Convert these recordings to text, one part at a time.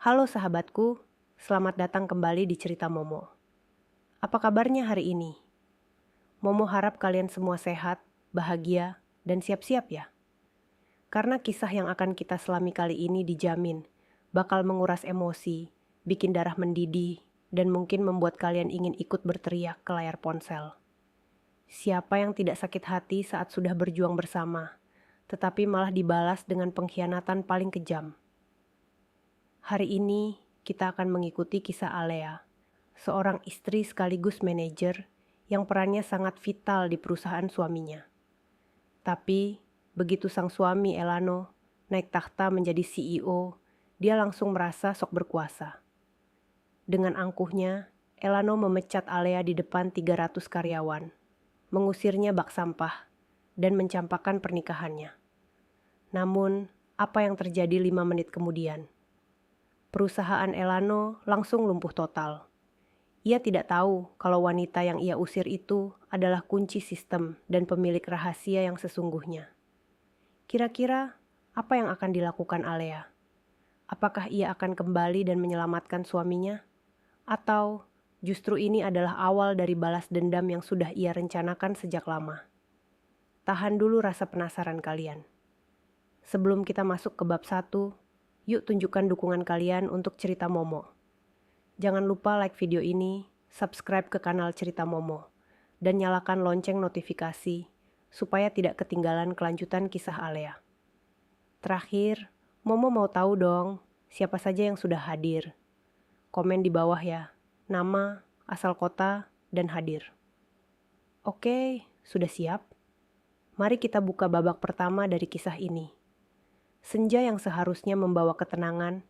Halo sahabatku, selamat datang kembali di Cerita Momo. Apa kabarnya hari ini? Momo harap kalian semua sehat, bahagia, dan siap-siap ya. Karena kisah yang akan kita selami kali ini dijamin bakal menguras emosi, bikin darah mendidih, dan mungkin membuat kalian ingin ikut berteriak ke layar ponsel. Siapa yang tidak sakit hati saat sudah berjuang bersama, tetapi malah dibalas dengan pengkhianatan paling kejam? Hari ini kita akan mengikuti kisah Alea, seorang istri sekaligus manajer yang perannya sangat vital di perusahaan suaminya. Tapi begitu sang suami Elano naik takhta menjadi CEO, dia langsung merasa sok berkuasa. Dengan angkuhnya, Elano memecat Alea di depan 300 karyawan, mengusirnya bak sampah, dan mencampakkan pernikahannya. Namun, apa yang terjadi 5 menit kemudian? Perusahaan Elano langsung lumpuh total. Ia tidak tahu kalau wanita yang ia usir itu adalah kunci sistem dan pemilik rahasia yang sesungguhnya. Kira-kira apa yang akan dilakukan Alea? Apakah ia akan kembali dan menyelamatkan suaminya? Atau justru ini adalah awal dari balas dendam yang sudah ia rencanakan sejak lama? Tahan dulu rasa penasaran kalian. Sebelum kita masuk ke bab 1, yuk tunjukkan dukungan kalian untuk Cerita Momo. Jangan lupa like video ini, subscribe ke kanal Cerita Momo, dan nyalakan lonceng notifikasi supaya tidak ketinggalan kelanjutan kisah Alea. Terakhir, Momo mau tahu dong siapa saja yang sudah hadir. Komen di bawah ya, nama, asal kota, dan hadir. Oke, sudah siap? Mari kita buka babak pertama dari kisah ini. Senja yang seharusnya membawa ketenangan,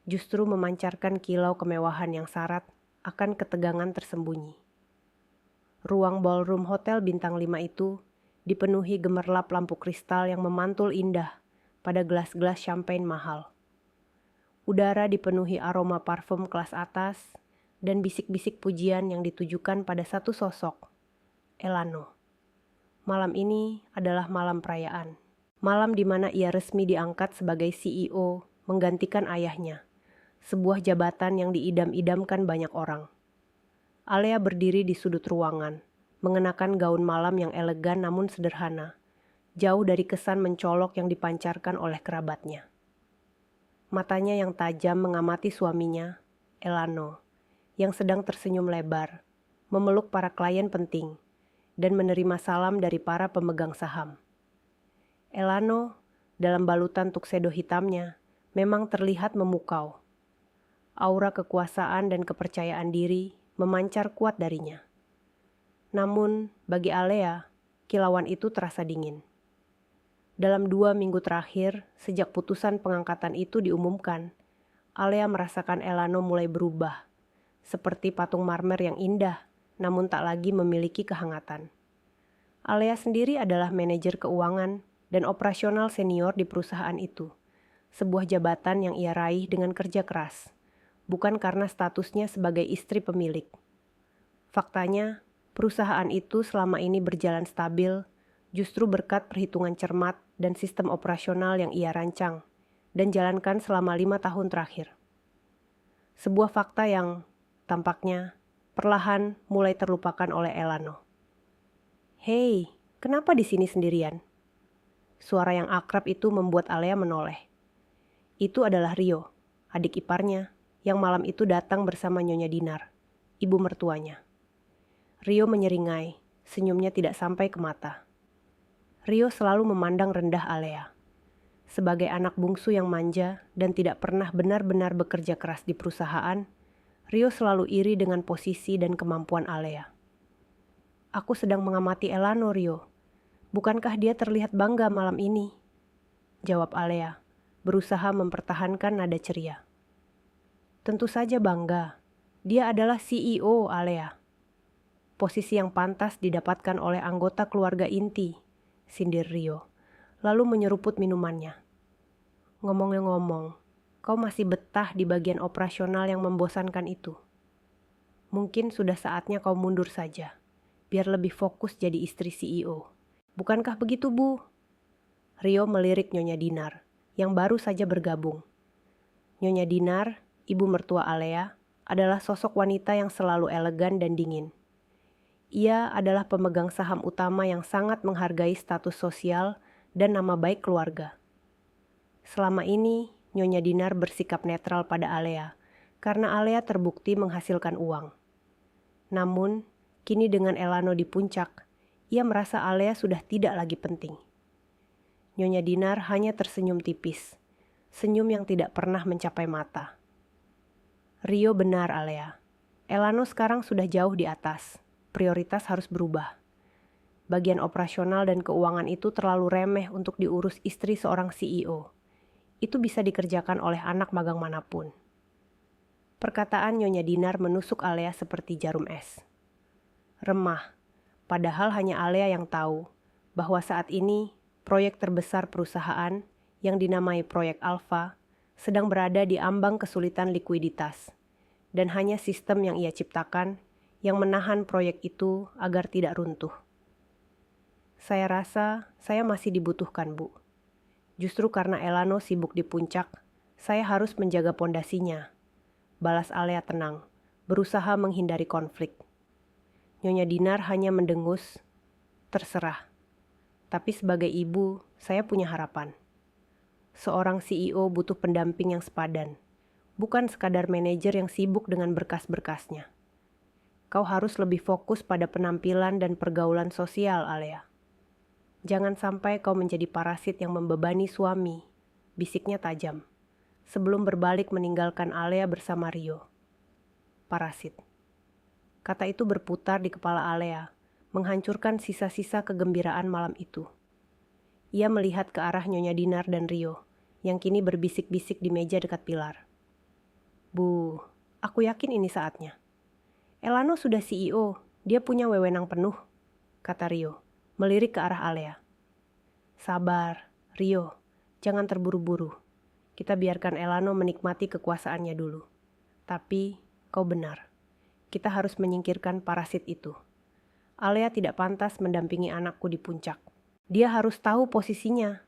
justru memancarkan kilau kemewahan yang syarat akan ketegangan tersembunyi. Ruang ballroom hotel bintang 5 itu dipenuhi gemerlap lampu kristal yang memantul indah pada gelas-gelas champagne mahal. Udara dipenuhi aroma parfum kelas atas dan bisik-bisik pujian yang ditujukan pada satu sosok, Elano. Malam ini adalah malam perayaan. Malam di mana ia resmi diangkat sebagai CEO menggantikan ayahnya. Sebuah jabatan yang diidam-idamkan banyak orang. Alea berdiri di sudut ruangan, mengenakan gaun malam yang elegan namun sederhana, jauh dari kesan mencolok yang dipancarkan oleh kerabatnya. Matanya yang tajam mengamati suaminya, Elano, yang sedang tersenyum lebar, memeluk para klien penting, dan menerima salam dari para pemegang saham. Elano, dalam balutan tuxedo hitamnya, memang terlihat memukau. Aura kekuasaan dan kepercayaan diri memancar kuat darinya. Namun, bagi Alea, kilauan itu terasa dingin. Dalam 2 minggu terakhir, sejak putusan pengangkatan itu diumumkan, Alea merasakan Elano mulai berubah, seperti patung marmer yang indah, namun tak lagi memiliki kehangatan. Alea sendiri adalah manajer keuangan dan operasional senior di perusahaan itu, sebuah jabatan yang ia raih dengan kerja keras, bukan karena statusnya sebagai istri pemilik. Faktanya, perusahaan itu selama ini berjalan stabil, justru berkat perhitungan cermat dan sistem operasional yang ia rancang dan jalankan selama 5 tahun terakhir. Sebuah fakta yang, tampaknya, perlahan mulai terlupakan oleh Elano. Hei, kenapa di sini sendirian? Suara yang akrab itu membuat Alea menoleh. Itu adalah Rio, adik iparnya, yang malam itu datang bersama Nyonya Dinar, ibu mertuanya. Rio menyeringai, senyumnya tidak sampai ke mata. Rio selalu memandang rendah Alea. Sebagai anak bungsu yang manja dan tidak pernah benar-benar bekerja keras di perusahaan, Rio selalu iri dengan posisi dan kemampuan Alea. Aku sedang mengamati Elano, Rio. Bukankah dia terlihat bangga malam ini? Jawab Alea, berusaha mempertahankan nada ceria. Tentu saja bangga. Dia adalah CEO, Alea. Posisi yang pantas didapatkan oleh anggota keluarga inti, sindir Rio, lalu menyeruput minumannya. Ngomong-ngomong, kau masih betah di bagian operasional yang membosankan itu. Mungkin sudah saatnya kau mundur saja, biar lebih fokus jadi istri CEO. Bukankah begitu, Bu? Rio melirik Nyonya Dinar, yang baru saja bergabung. Nyonya Dinar, ibu mertua Alea, adalah sosok wanita yang selalu elegan dan dingin. Ia adalah pemegang saham utama yang sangat menghargai status sosial dan nama baik keluarga. Selama ini, Nyonya Dinar bersikap netral pada Alea, karena Alea terbukti menghasilkan uang. Namun, kini dengan Elano di puncak, ia merasa Alea sudah tidak lagi penting. Nyonya Dinar hanya tersenyum tipis, senyum yang tidak pernah mencapai mata. Rio benar, Alea. Elano sekarang sudah jauh di atas, prioritas harus berubah. Bagian operasional dan keuangan itu terlalu remeh untuk diurus istri seorang CEO. Itu bisa dikerjakan oleh anak magang manapun. Perkataan Nyonya Dinar menusuk Alea seperti jarum es. Remah, padahal hanya Alea yang tahu bahwa saat ini proyek terbesar perusahaan yang dinamai Proyek Alfa sedang berada di ambang kesulitan likuiditas, dan hanya sistem yang ia ciptakan yang menahan proyek itu agar tidak runtuh. Saya rasa saya masih dibutuhkan, Bu. Justru karena Elano sibuk di puncak, saya harus menjaga pondasinya. Balas Alea tenang, berusaha menghindari konflik. Nyonya Dinar hanya mendengus, terserah. Tapi sebagai ibu, saya punya harapan. Seorang CEO butuh pendamping yang sepadan, bukan sekadar manajer yang sibuk dengan berkas-berkasnya. Kau harus lebih fokus pada penampilan dan pergaulan sosial, Alea. Jangan sampai kau menjadi parasit yang membebani suami, bisiknya tajam, sebelum berbalik meninggalkan Alea bersama Rio. Parasit. Kata itu berputar di kepala Alea, menghancurkan sisa-sisa kegembiraan malam itu. Ia melihat ke arah Nyonya Dinar dan Rio, yang kini berbisik-bisik di meja dekat pilar. Bu, aku yakin ini saatnya. Elano sudah CEO, dia punya wewenang penuh, kata Rio, melirik ke arah Alea. Sabar, Rio, jangan terburu-buru. Kita biarkan Elano menikmati kekuasaannya dulu. Tapi, kau benar. Kita harus menyingkirkan parasit itu. Alea tidak pantas mendampingi anakku di puncak. Dia harus tahu posisinya,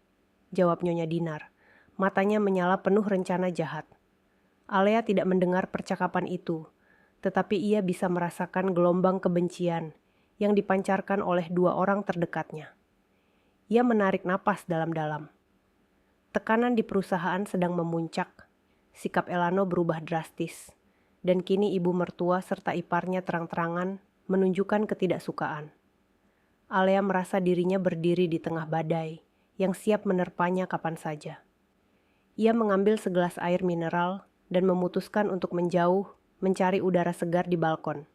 jawab Nyonya Dinar. Matanya menyala penuh rencana jahat. Alea tidak mendengar percakapan itu, tetapi ia bisa merasakan gelombang kebencian yang dipancarkan oleh dua orang terdekatnya. Ia menarik napas dalam-dalam. Tekanan di perusahaan sedang memuncak. Sikap Elano berubah drastis, dan kini ibu mertua serta iparnya terang-terangan menunjukkan ketidaksukaan. Alea merasa dirinya berdiri di tengah badai yang siap menerpanya kapan saja. Ia mengambil segelas air mineral dan memutuskan untuk menjauh mencari udara segar di balkon.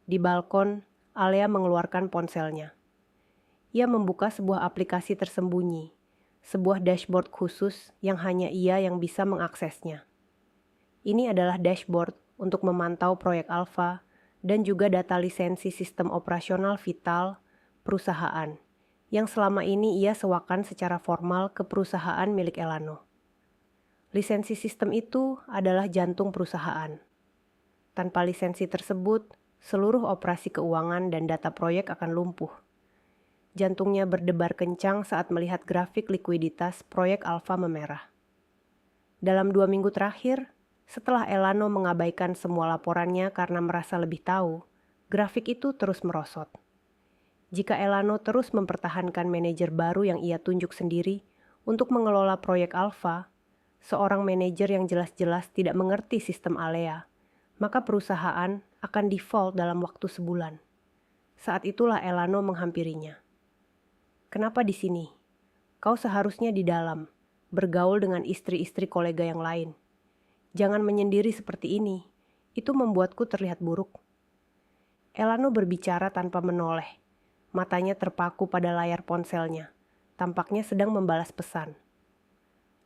Di balkon, Alea mengeluarkan ponselnya. Ia membuka sebuah aplikasi tersembunyi, sebuah dashboard khusus yang hanya ia yang bisa mengaksesnya. Ini adalah dashboard untuk memantau proyek Alfa dan juga data lisensi sistem operasional vital perusahaan yang selama ini ia sewakan secara formal ke perusahaan milik Elano. Lisensi sistem itu adalah jantung perusahaan. Tanpa lisensi tersebut, seluruh operasi keuangan dan data proyek akan lumpuh. Jantungnya berdebar kencang saat melihat grafik likuiditas proyek Alfa memerah. Dalam 2 minggu terakhir, setelah Elano mengabaikan semua laporannya karena merasa lebih tahu, grafik itu terus merosot. Jika Elano terus mempertahankan manajer baru yang ia tunjuk sendiri untuk mengelola proyek Alfa, seorang manajer yang jelas-jelas tidak mengerti sistem Alea, maka perusahaan akan default dalam waktu sebulan. Saat itulah Elano menghampirinya. Kenapa di sini? Kau seharusnya di dalam, bergaul dengan istri-istri kolega yang lain. Jangan menyendiri seperti ini, itu membuatku terlihat buruk. Elano berbicara tanpa menoleh, matanya terpaku pada layar ponselnya, tampaknya sedang membalas pesan.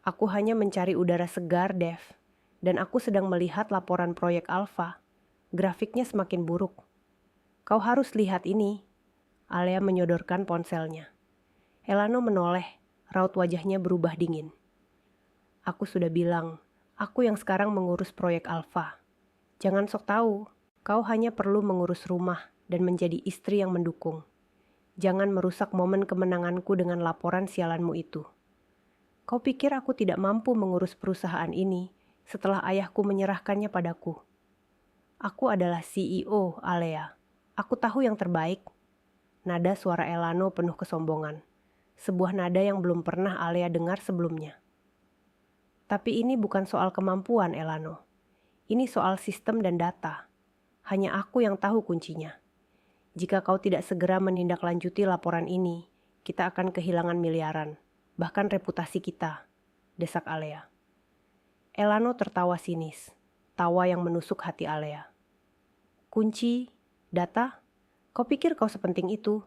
Aku hanya mencari udara segar, Dev, dan aku sedang melihat laporan proyek Alfa. Grafiknya semakin buruk. Kau harus lihat ini. Alea menyodorkan ponselnya. Elano menoleh, raut wajahnya berubah dingin. Aku sudah bilang, aku yang sekarang mengurus proyek Alfa. Jangan sok tahu, kau hanya perlu mengurus rumah dan menjadi istri yang mendukung. Jangan merusak momen kemenanganku dengan laporan sialanmu itu. Kau pikir aku tidak mampu mengurus perusahaan ini setelah ayahku menyerahkannya padaku. Aku adalah CEO, Alea. Aku tahu yang terbaik. Nada suara Elano penuh kesombongan. Sebuah nada yang belum pernah Alea dengar sebelumnya. Tapi ini bukan soal kemampuan, Elano. Ini soal sistem dan data. Hanya aku yang tahu kuncinya. Jika kau tidak segera menindaklanjuti laporan ini, kita akan kehilangan miliaran, bahkan reputasi kita, desak Alea. Elano tertawa sinis, tawa yang menusuk hati Alea. Kunci, data, kau pikir kau sepenting itu?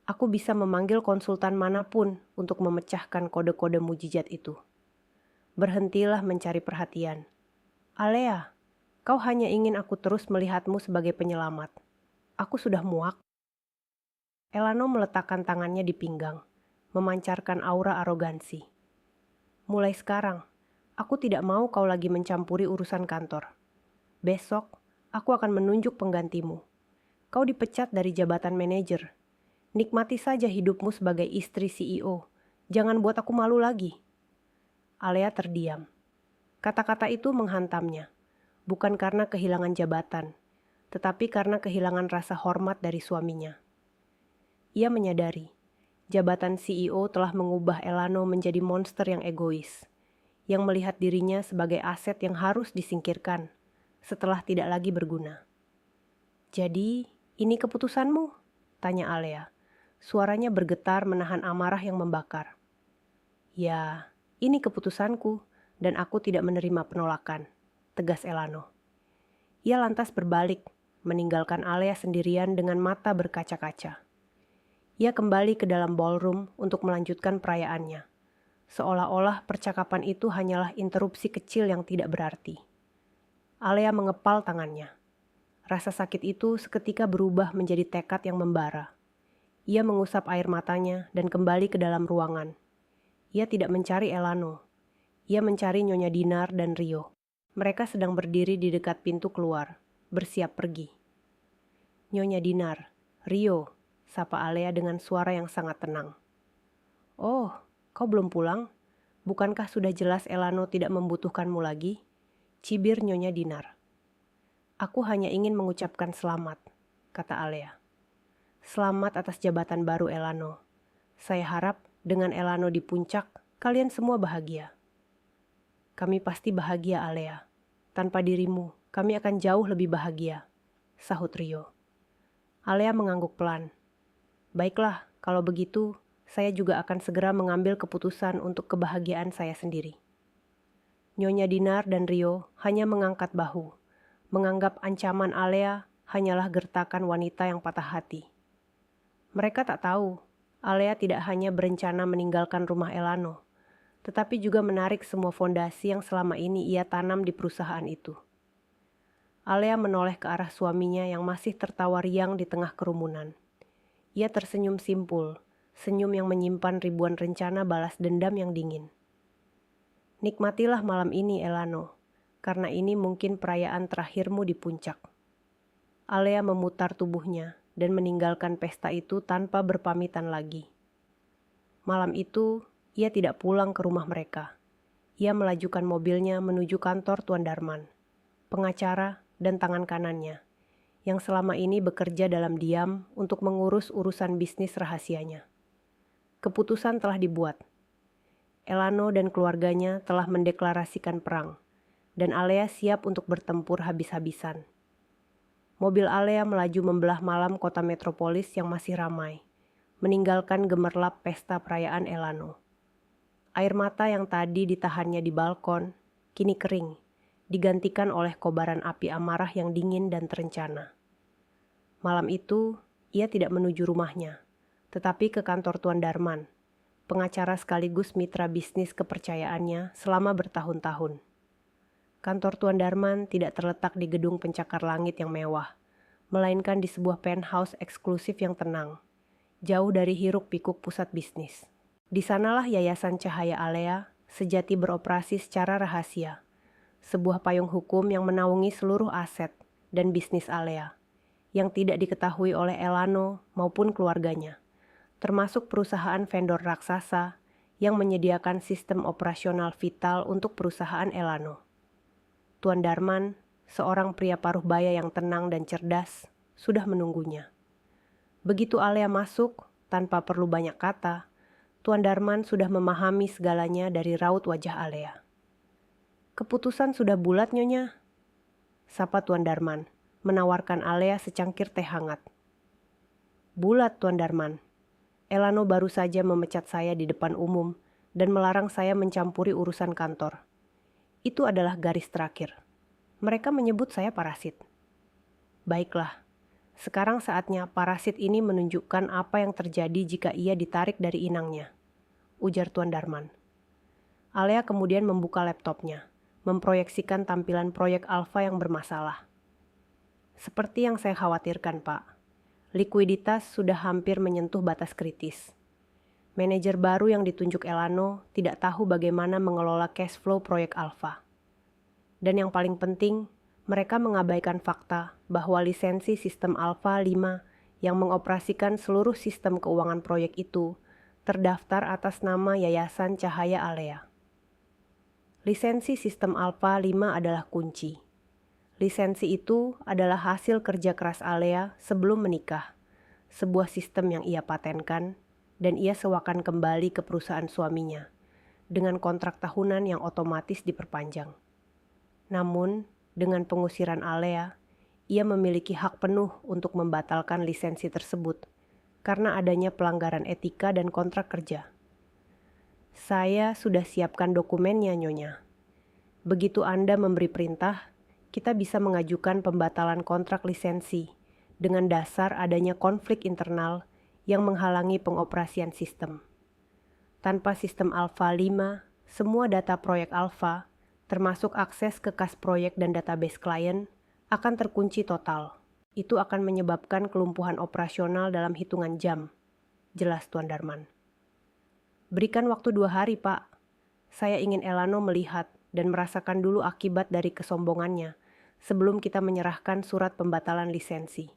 Aku bisa memanggil konsultan manapun untuk memecahkan kode-kode mujizat itu. Berhentilah mencari perhatian. Alea, kau hanya ingin aku terus melihatmu sebagai penyelamat. Aku sudah muak. Elano meletakkan tangannya di pinggang, memancarkan aura arogansi. Mulai sekarang, aku tidak mau kau lagi mencampuri urusan kantor. Besok, aku akan menunjuk penggantimu. Kau dipecat dari jabatan manajer. Nikmati saja hidupmu sebagai istri CEO. Jangan buat aku malu lagi. Alea terdiam. Kata-kata itu menghantamnya. Bukan karena kehilangan jabatan, tetapi karena kehilangan rasa hormat dari suaminya. Ia menyadari, jabatan CEO telah mengubah Elano menjadi monster yang egois, yang melihat dirinya sebagai aset yang harus disingkirkan setelah tidak lagi berguna. Jadi, ini keputusanmu? Tanya Alea. Suaranya bergetar menahan amarah yang membakar. Ya, ini keputusanku dan aku tidak menerima penolakan, tegas Elano. Ia lantas berbalik, meninggalkan Alea sendirian dengan mata berkaca-kaca. Ia kembali ke dalam ballroom untuk melanjutkan perayaannya, seolah-olah percakapan itu hanyalah interupsi kecil yang tidak berarti. Alea mengepal tangannya. Rasa sakit itu seketika berubah menjadi tekad yang membara. Ia mengusap air matanya dan kembali ke dalam ruangan. Ia tidak mencari Elano. Ia mencari Nyonya Dinar dan Rio. Mereka sedang berdiri di dekat pintu keluar, bersiap pergi. Nyonya Dinar, Rio, sapa Alea dengan suara yang sangat tenang. Oh, kau belum pulang? Bukankah sudah jelas Elano tidak membutuhkanmu lagi? Cibir Nyonya Dinar. Aku hanya ingin mengucapkan selamat, kata Alea. Selamat atas jabatan baru Elano. Saya harap dengan Elano di puncak, kalian semua bahagia. Kami pasti bahagia, Alea. Tanpa dirimu, kami akan jauh lebih bahagia, sahut Rio. Alea mengangguk pelan. Baiklah, kalau begitu, saya juga akan segera mengambil keputusan untuk kebahagiaan saya sendiri. Nyonya Dinar dan Rio hanya mengangkat bahu, menganggap ancaman Alea hanyalah gertakan wanita yang patah hati. Mereka tak tahu, Alea tidak hanya berencana meninggalkan rumah Elano, tetapi juga menarik semua fondasi yang selama ini ia tanam di perusahaan itu. Alea menoleh ke arah suaminya yang masih tertawa riang di tengah kerumunan. Ia tersenyum simpul, senyum yang menyimpan ribuan rencana balas dendam yang dingin. Nikmatilah malam ini, Elano, karena ini mungkin perayaan terakhirmu di puncak. Alea memutar tubuhnya dan meninggalkan pesta itu tanpa berpamitan lagi. Malam itu, ia tidak pulang ke rumah mereka. Ia melajukan mobilnya menuju kantor Tuan Darman, pengacara dan tangan kanannya, yang selama ini bekerja dalam diam untuk mengurus urusan bisnis rahasianya. Keputusan telah dibuat. Elano dan keluarganya telah mendeklarasikan perang, dan Alea siap untuk bertempur habis-habisan. Mobil Alea melaju membelah malam kota metropolis yang masih ramai, meninggalkan gemerlap pesta perayaan Elano. Air mata yang tadi ditahannya di balkon, kini kering, digantikan oleh kobaran api amarah yang dingin dan terencana. Malam itu, ia tidak menuju rumahnya, tetapi ke kantor Tuan Darman, pengacara sekaligus mitra bisnis kepercayaannya selama bertahun-tahun. Kantor Tuan Darman tidak terletak di gedung pencakar langit yang mewah, melainkan di sebuah penthouse eksklusif yang tenang, jauh dari hiruk-pikuk pusat bisnis. Di sanalah Yayasan Cahaya Alea sejati beroperasi secara rahasia, sebuah payung hukum yang menaungi seluruh aset dan bisnis Alea, yang tidak diketahui oleh Elano maupun keluarganya, termasuk perusahaan vendor raksasa yang menyediakan sistem operasional vital untuk perusahaan Elano. Tuan Darman, seorang pria paruh baya yang tenang dan cerdas, sudah menunggunya. Begitu Alea masuk, tanpa perlu banyak kata, Tuan Darman sudah memahami segalanya dari raut wajah Alea. "Keputusan sudah bulat, Nyonya," sapa Tuan Darman, menawarkan Alea secangkir teh hangat. "Bulat, Tuan Darman. Elano baru saja memecat saya di depan umum dan melarang saya mencampuri urusan kantor. Itu adalah garis terakhir. Mereka menyebut saya parasit." "Baiklah, sekarang saatnya parasit ini menunjukkan apa yang terjadi jika ia ditarik dari inangnya," ujar Tuan Darman. Alea kemudian membuka laptopnya, memproyeksikan tampilan proyek Alfa yang bermasalah. "Seperti yang saya khawatirkan, Pak. Likuiditas sudah hampir menyentuh batas kritis. Manajer baru yang ditunjuk Elano tidak tahu bagaimana mengelola cash flow proyek Alfa. Dan yang paling penting, mereka mengabaikan fakta bahwa lisensi sistem Alfa 5 yang mengoperasikan seluruh sistem keuangan proyek itu terdaftar atas nama Yayasan Cahaya Alea. Lisensi sistem Alfa 5 adalah kunci. Lisensi itu adalah hasil kerja keras Alea sebelum menikah, sebuah sistem yang ia patenkan dan ia sewakan kembali ke perusahaan suaminya dengan kontrak tahunan yang otomatis diperpanjang. Namun, dengan pengusiran Alea, ia memiliki hak penuh untuk membatalkan lisensi tersebut karena adanya pelanggaran etika dan kontrak kerja. "Saya sudah siapkan dokumennya, Nyonya. Begitu Anda memberi perintah, kita bisa mengajukan pembatalan kontrak lisensi dengan dasar adanya konflik internal yang menghalangi pengoperasian sistem. Tanpa sistem Alfa 5, semua data proyek Alfa, termasuk akses ke kas proyek dan database klien, akan terkunci total. Itu akan menyebabkan kelumpuhan operasional dalam hitungan jam," jelas Tuan Darman. "Berikan waktu 2 hari, Pak. Saya ingin Elano melihat dan merasakan dulu akibat dari kesombongannya sebelum kita menyerahkan surat pembatalan lisensi.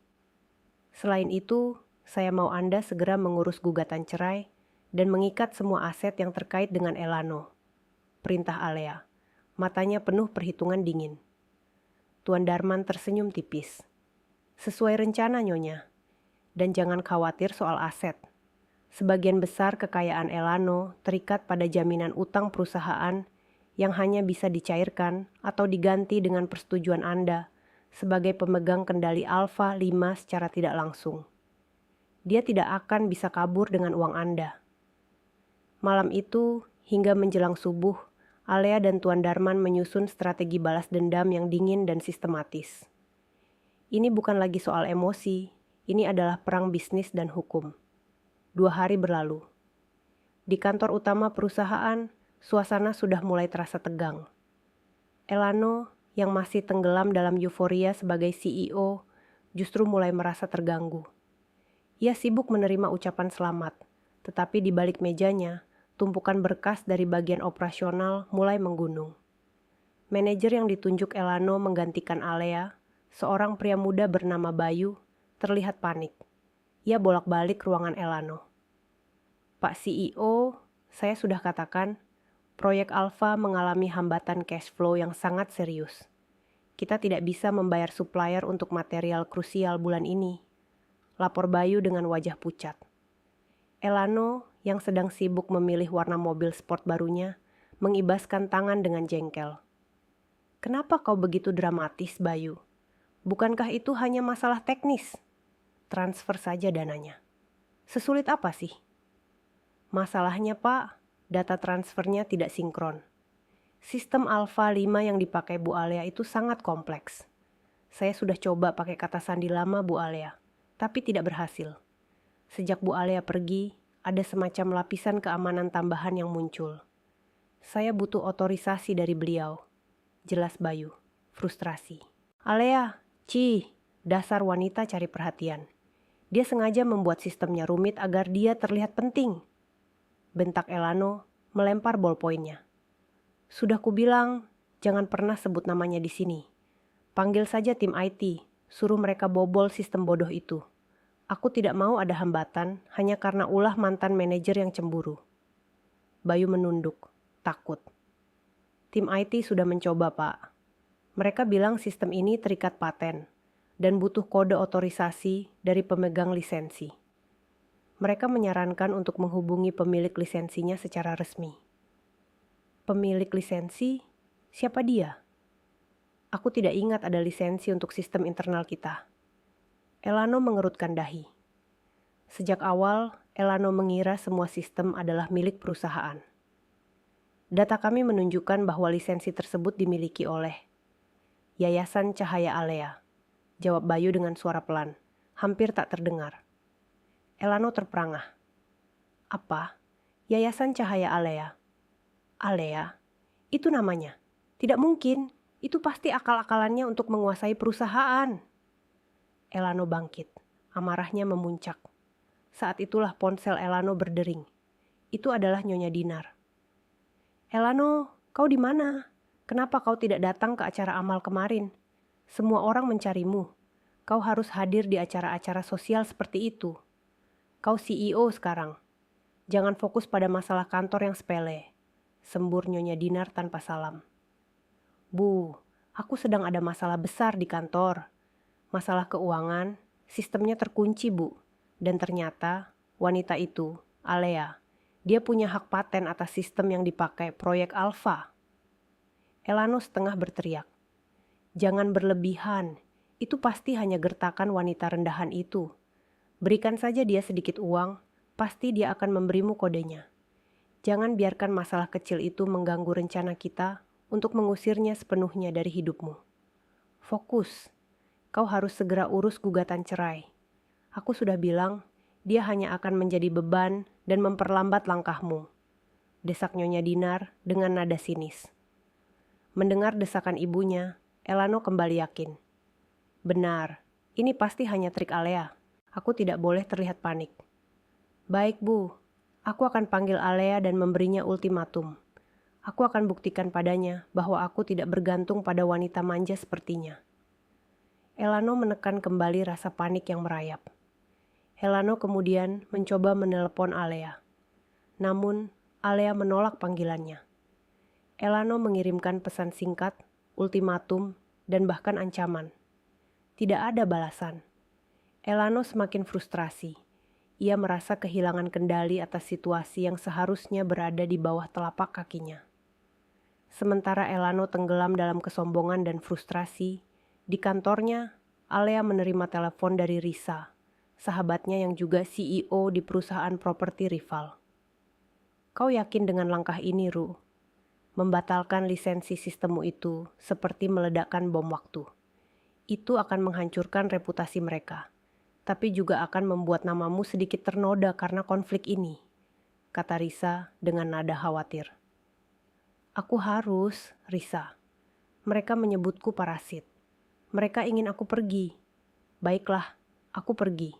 Selain itu, saya mau Anda segera mengurus gugatan cerai dan mengikat semua aset yang terkait dengan Elano," perintah Alea, matanya penuh perhitungan dingin. Tuan Darman tersenyum tipis. "Sesuai rencana, Nyonya. Dan jangan khawatir soal aset. Sebagian besar kekayaan Elano terikat pada jaminan utang perusahaan yang hanya bisa dicairkan atau diganti dengan persetujuan Anda sebagai pemegang kendali Alfa 5 secara tidak langsung. Dia tidak akan bisa kabur dengan uang Anda." Malam itu, hingga menjelang subuh, Alea dan Tuan Darman menyusun strategi balas dendam yang dingin dan sistematis. Ini bukan lagi soal emosi, ini adalah perang bisnis dan hukum. 2 hari berlalu. Di kantor utama perusahaan, suasana sudah mulai terasa tegang. Elano, yang masih tenggelam dalam euforia sebagai CEO, justru mulai merasa terganggu. Ia sibuk menerima ucapan selamat, tetapi di balik mejanya, tumpukan berkas dari bagian operasional mulai menggunung. Manajer yang ditunjuk Elano menggantikan Alea, seorang pria muda bernama Bayu, terlihat panik. Ia bolak-balik ruangan Elano. "Pak CEO, saya sudah katakan, proyek Alfa mengalami hambatan cash flow yang sangat serius. Kita tidak bisa membayar supplier untuk material krusial bulan ini," lapor Bayu dengan wajah pucat. Elano, yang sedang sibuk memilih warna mobil sport barunya, mengibaskan tangan dengan jengkel. "Kenapa kau begitu dramatis, Bayu? Bukankah itu hanya masalah teknis? Transfer saja dananya. Sesulit apa sih?" "Masalahnya, Pak, data transfernya tidak sinkron. Sistem Alfa 5 yang dipakai Bu Alea itu sangat kompleks. Saya sudah coba pakai kata sandi lama Bu Alea, tapi tidak berhasil. Sejak Bu Alea pergi, ada semacam lapisan keamanan tambahan yang muncul. Saya butuh otorisasi dari beliau," jelas Bayu, frustrasi. "Alea, dasar wanita cari perhatian. Dia sengaja membuat sistemnya rumit agar dia terlihat penting," bentak Elano, melempar bolpoinnya. "Sudah kubilang, jangan pernah sebut namanya di sini. Panggil saja tim IT, suruh mereka bobol sistem bodoh itu. Aku tidak mau ada hambatan hanya karena ulah mantan manajer yang cemburu." Bayu menunduk, takut. "Tim IT sudah mencoba, Pak. Mereka bilang sistem ini terikat paten dan butuh kode otorisasi dari pemegang lisensi. Mereka menyarankan untuk menghubungi pemilik lisensinya secara resmi. Pemilik lisensi? Siapa dia? Aku tidak ingat ada lisensi untuk sistem internal kita. Elano mengerutkan dahi. Sejak awal, Elano mengira semua sistem adalah milik perusahaan. Data kami menunjukkan bahwa lisensi tersebut dimiliki oleh Yayasan Cahaya Alea, jawab Bayu dengan suara pelan, hampir tak terdengar. Elano terperangah. Apa? Yayasan Cahaya Alea? Alea? Itu namanya? Tidak mungkin, itu pasti akal-akalannya untuk menguasai perusahaan. Elano bangkit, amarahnya memuncak. Saat itulah ponsel Elano berdering. Itu adalah Nyonya Dinar. Elano, kau di mana? Kenapa kau tidak datang ke acara amal kemarin? Semua orang mencarimu. Kau harus hadir di acara-acara sosial seperti itu. Kau CEO sekarang. Jangan fokus pada masalah kantor yang sepele. Sembur Nyonya Dinar tanpa salam. Bu, aku sedang ada masalah besar di kantor. Masalah keuangan, sistemnya terkunci, Bu. Dan ternyata wanita itu, Alea, dia punya hak paten atas sistem yang dipakai proyek Alpha. Elano setengah berteriak. Jangan berlebihan, itu pasti hanya gertakan wanita rendahan itu. Berikan saja dia sedikit uang, pasti dia akan memberimu kodenya. Jangan biarkan masalah kecil itu mengganggu rencana kita untuk mengusirnya sepenuhnya dari hidupmu. Fokus, kau harus segera urus gugatan cerai. Aku sudah bilang, dia hanya akan menjadi beban dan memperlambat langkahmu. Desak Nyonya Dinar dengan nada sinis. Mendengar desakan ibunya, Elano kembali yakin. Benar, ini pasti hanya trik Alea. Aku tidak boleh terlihat panik. Baik, Bu. Aku akan panggil Alea dan memberinya ultimatum. Aku akan buktikan padanya bahwa aku tidak bergantung pada wanita manja sepertinya. Elano menekan kembali rasa panik yang merayap. Elano kemudian mencoba menelepon Alea. Namun, Alea menolak panggilannya. Elano mengirimkan pesan singkat, ultimatum, dan bahkan ancaman. Tidak ada balasan. Elano semakin frustrasi. Ia merasa kehilangan kendali atas situasi yang seharusnya berada di bawah telapak kakinya. Sementara Elano tenggelam dalam kesombongan dan frustrasi, di kantornya, Alea menerima telepon dari Risa, sahabatnya yang juga CEO di perusahaan properti rival. Kau yakin dengan langkah ini, Ru? Membatalkan lisensi sistemmu itu seperti meledakkan bom waktu. Itu akan menghancurkan reputasi mereka, tapi juga akan membuat namamu sedikit ternoda karena konflik ini, kata Risa dengan nada khawatir. Aku harus, Risa. Mereka menyebutku parasit. Mereka ingin aku pergi. Baiklah, aku pergi.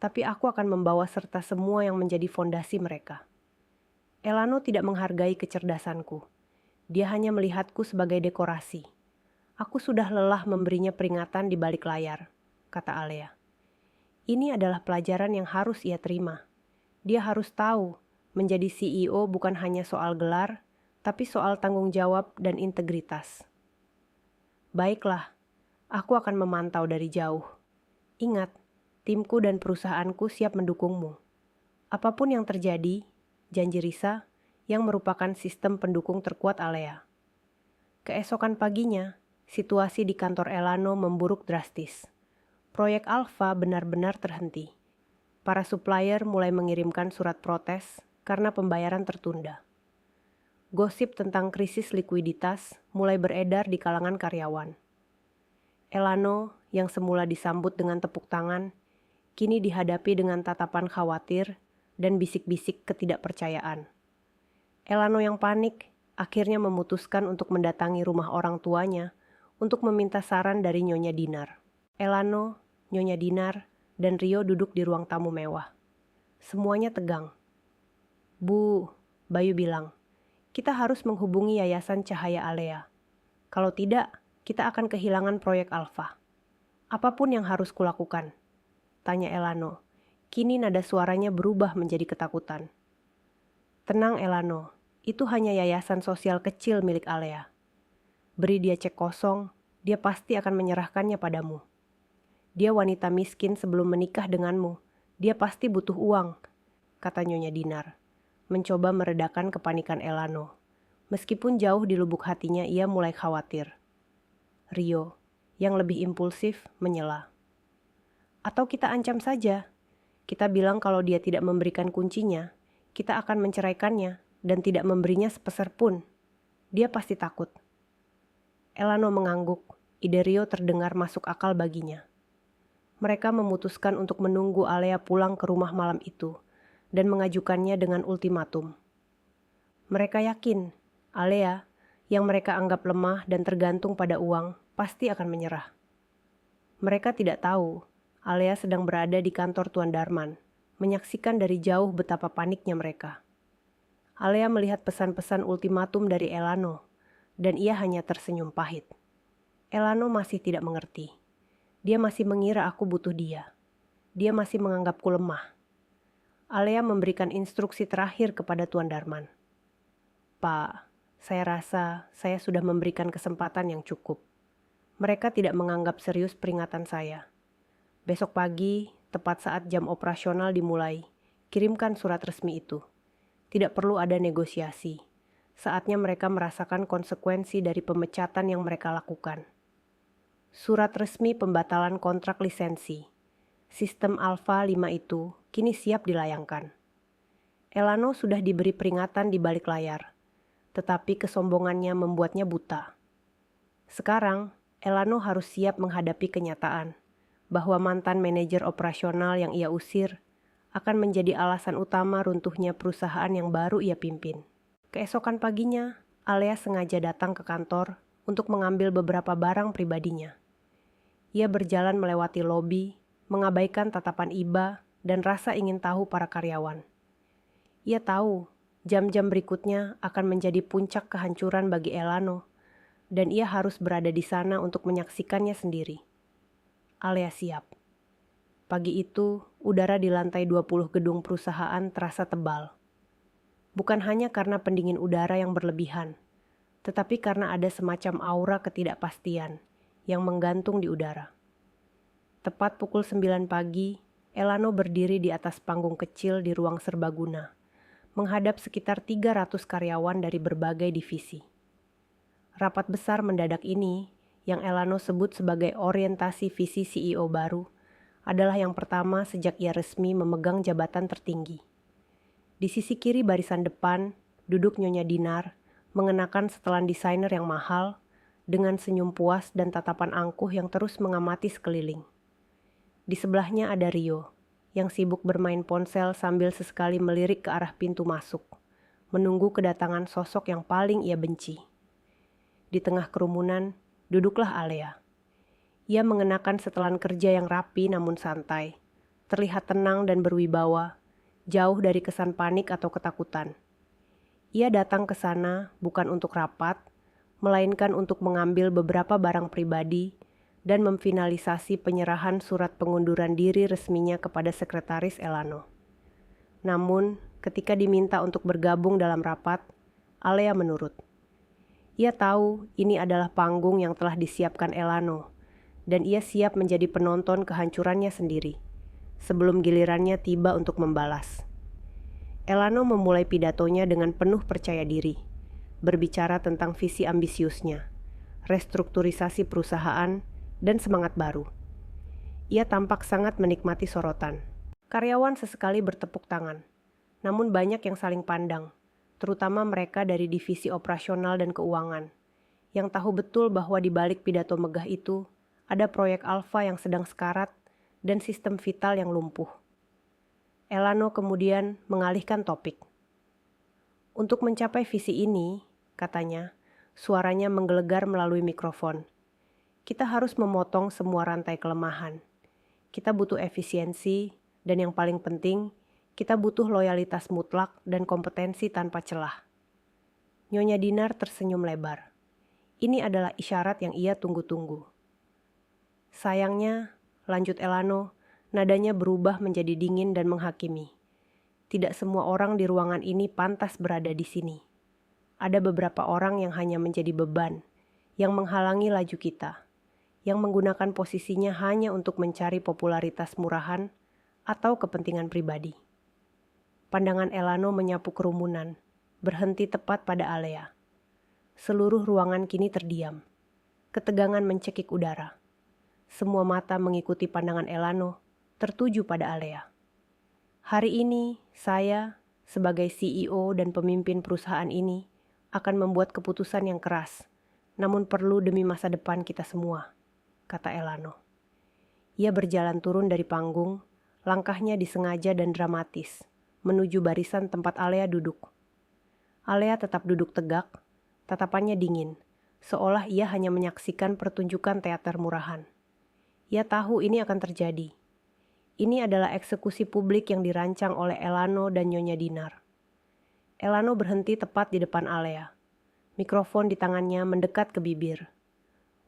Tapi aku akan membawa serta semua yang menjadi fondasi mereka. Elano tidak menghargai kecerdasanku. Dia hanya melihatku sebagai dekorasi. Aku sudah lelah memberinya peringatan di balik layar, kata Alea. Ini adalah pelajaran yang harus ia terima. Dia harus tahu, menjadi CEO bukan hanya soal gelar, tapi soal tanggung jawab dan integritas. Baiklah, aku akan memantau dari jauh. Ingat, timku dan perusahaanku siap mendukungmu. Apapun yang terjadi, janji Risa, yang merupakan sistem pendukung terkuat Alea. Keesokan paginya, situasi di kantor Elano memburuk drastis. Proyek Alpha benar-benar terhenti. Para supplier mulai mengirimkan surat protes karena pembayaran tertunda. Gosip tentang krisis likuiditas mulai beredar di kalangan karyawan. Elano, yang semula disambut dengan tepuk tangan, kini dihadapi dengan tatapan khawatir dan bisik-bisik ketidakpercayaan. Elano yang panik akhirnya memutuskan untuk mendatangi rumah orang tuanya untuk meminta saran dari Nyonya Dinar. Elano, Nyonya Dinar, dan Rio duduk di ruang tamu mewah. Semuanya tegang. Bu, Bayu bilang, kita harus menghubungi Yayasan Cahaya Alea. Kalau tidak, kita akan kehilangan proyek Alpha. Apapun yang harus kulakukan? Tanya Elano. Kini nada suaranya berubah menjadi ketakutan. Tenang Elano, itu hanya yayasan sosial kecil milik Alea. Beri dia cek kosong, dia pasti akan menyerahkannya padamu. Dia wanita miskin sebelum menikah denganmu. Dia pasti butuh uang, kata Nyonya Dinar, mencoba meredakan kepanikan Elano. Meskipun jauh di lubuk hatinya ia mulai khawatir. Rio, yang lebih impulsif, menyela. Atau kita ancam saja. Kita bilang kalau dia tidak memberikan kuncinya, kita akan menceraikannya dan tidak memberinya sepeser pun. Dia pasti takut. Elano mengangguk. Ide Rio terdengar masuk akal baginya. Mereka memutuskan untuk menunggu Alea pulang ke rumah malam itu dan mengajukannya dengan ultimatum. Mereka yakin Alea, yang mereka anggap lemah dan tergantung pada uang, pasti akan menyerah. Mereka tidak tahu Alea sedang berada di kantor Tuan Darman, menyaksikan dari jauh betapa paniknya mereka. Alea melihat pesan-pesan ultimatum dari Elano, dan ia hanya tersenyum pahit. Elano masih tidak mengerti. Dia masih mengira aku butuh dia. Dia masih menganggapku lemah. Alea memberikan instruksi terakhir kepada Tuan Darman. Pak, saya rasa saya sudah memberikan kesempatan yang cukup. Mereka tidak menganggap serius peringatan saya. Besok pagi, tepat saat jam operasional dimulai, kirimkan surat resmi itu. Tidak perlu ada negosiasi. Saatnya mereka merasakan konsekuensi dari pemecatan yang mereka lakukan. Surat resmi pembatalan kontrak lisensi. Sistem Alpha 5 itu kini siap dilayangkan. Elano sudah diberi peringatan di balik layar, tetapi kesombongannya membuatnya buta. Sekarang, Elano harus siap menghadapi kenyataan bahwa mantan manajer operasional yang ia usir akan menjadi alasan utama runtuhnya perusahaan yang baru ia pimpin. Keesokan paginya, Alea sengaja datang ke kantor untuk mengambil beberapa barang pribadinya. Ia berjalan melewati lobi, mengabaikan tatapan iba dan rasa ingin tahu para karyawan. Ia tahu jam-jam berikutnya akan menjadi puncak kehancuran bagi Elano, dan ia harus berada di sana untuk menyaksikannya sendiri. Alea siap. Pagi itu, udara di lantai 20 gedung perusahaan terasa tebal. Bukan hanya karena pendingin udara yang berlebihan, tetapi karena ada semacam aura ketidakpastian yang menggantung di udara. Tepat pukul 9 pagi, Elano berdiri di atas panggung kecil di ruang serbaguna, menghadap sekitar 300 karyawan dari berbagai divisi. Rapat besar mendadak ini, yang Elano sebut sebagai orientasi visi CEO baru, adalah yang pertama sejak ia resmi memegang jabatan tertinggi. Di sisi kiri barisan depan, duduk Nyonya Dinar, mengenakan setelan desainer yang mahal, dengan senyum puas dan tatapan angkuh yang terus mengamati sekeliling. Di sebelahnya ada Rio, yang sibuk bermain ponsel sambil sesekali melirik ke arah pintu masuk, menunggu kedatangan sosok yang paling ia benci. Di tengah kerumunan, duduklah Alea. Ia mengenakan setelan kerja yang rapi namun santai, terlihat tenang dan berwibawa, jauh dari kesan panik atau ketakutan. Ia datang ke sana bukan untuk rapat, melainkan untuk mengambil beberapa barang pribadi dan memfinalisasi penyerahan surat pengunduran diri resminya kepada sekretaris Elano. Namun, ketika diminta untuk bergabung dalam rapat, Alea menurut. Ia tahu ini adalah panggung yang telah disiapkan Elano, dan ia siap menjadi penonton kehancurannya sendiri, sebelum gilirannya tiba untuk membalas. Elano memulai pidatonya dengan penuh percaya diri, berbicara tentang visi ambisiusnya, restrukturisasi perusahaan, dan semangat baru. Ia tampak sangat menikmati sorotan. Karyawan sesekali bertepuk tangan, namun banyak yang saling pandang, terutama mereka dari divisi operasional dan keuangan, yang tahu betul bahwa di balik pidato megah itu ada proyek Alpha yang sedang sekarat dan sistem vital yang lumpuh. Elano kemudian mengalihkan topik. Untuk mencapai visi ini, katanya, suaranya menggelegar melalui mikrofon. Kita harus memotong semua rantai kelemahan. Kita butuh efisiensi, dan yang paling penting, kita butuh loyalitas mutlak dan kompetensi tanpa celah. Nyonya Dinar tersenyum lebar. Ini adalah isyarat yang ia tunggu-tunggu. Sayangnya, lanjut Elano, nadanya berubah menjadi dingin dan menghakimi. Tidak semua orang di ruangan ini pantas berada di sini. Ada beberapa orang yang hanya menjadi beban, yang menghalangi laju kita. yang menggunakan posisinya hanya untuk mencari popularitas murahan atau kepentingan pribadi. Pandangan Elano menyapu kerumunan, berhenti tepat pada Alea. Seluruh ruangan kini terdiam. Ketegangan mencekik udara. Semua mata mengikuti pandangan Elano, tertuju pada Alea. Hari ini, saya, sebagai CEO dan pemimpin perusahaan ini, akan membuat keputusan yang keras, namun perlu demi masa depan kita semua, kata Elano. Ia berjalan turun dari panggung, langkahnya disengaja dan dramatis, menuju barisan tempat Alea duduk. Alea tetap duduk tegak, tatapannya dingin, seolah ia hanya menyaksikan pertunjukan teater murahan. Ia tahu ini akan terjadi. Ini adalah eksekusi publik yang dirancang oleh Elano dan Nyonya Dinar. Elano berhenti tepat di depan Alea. Mikrofon di tangannya mendekat ke bibir.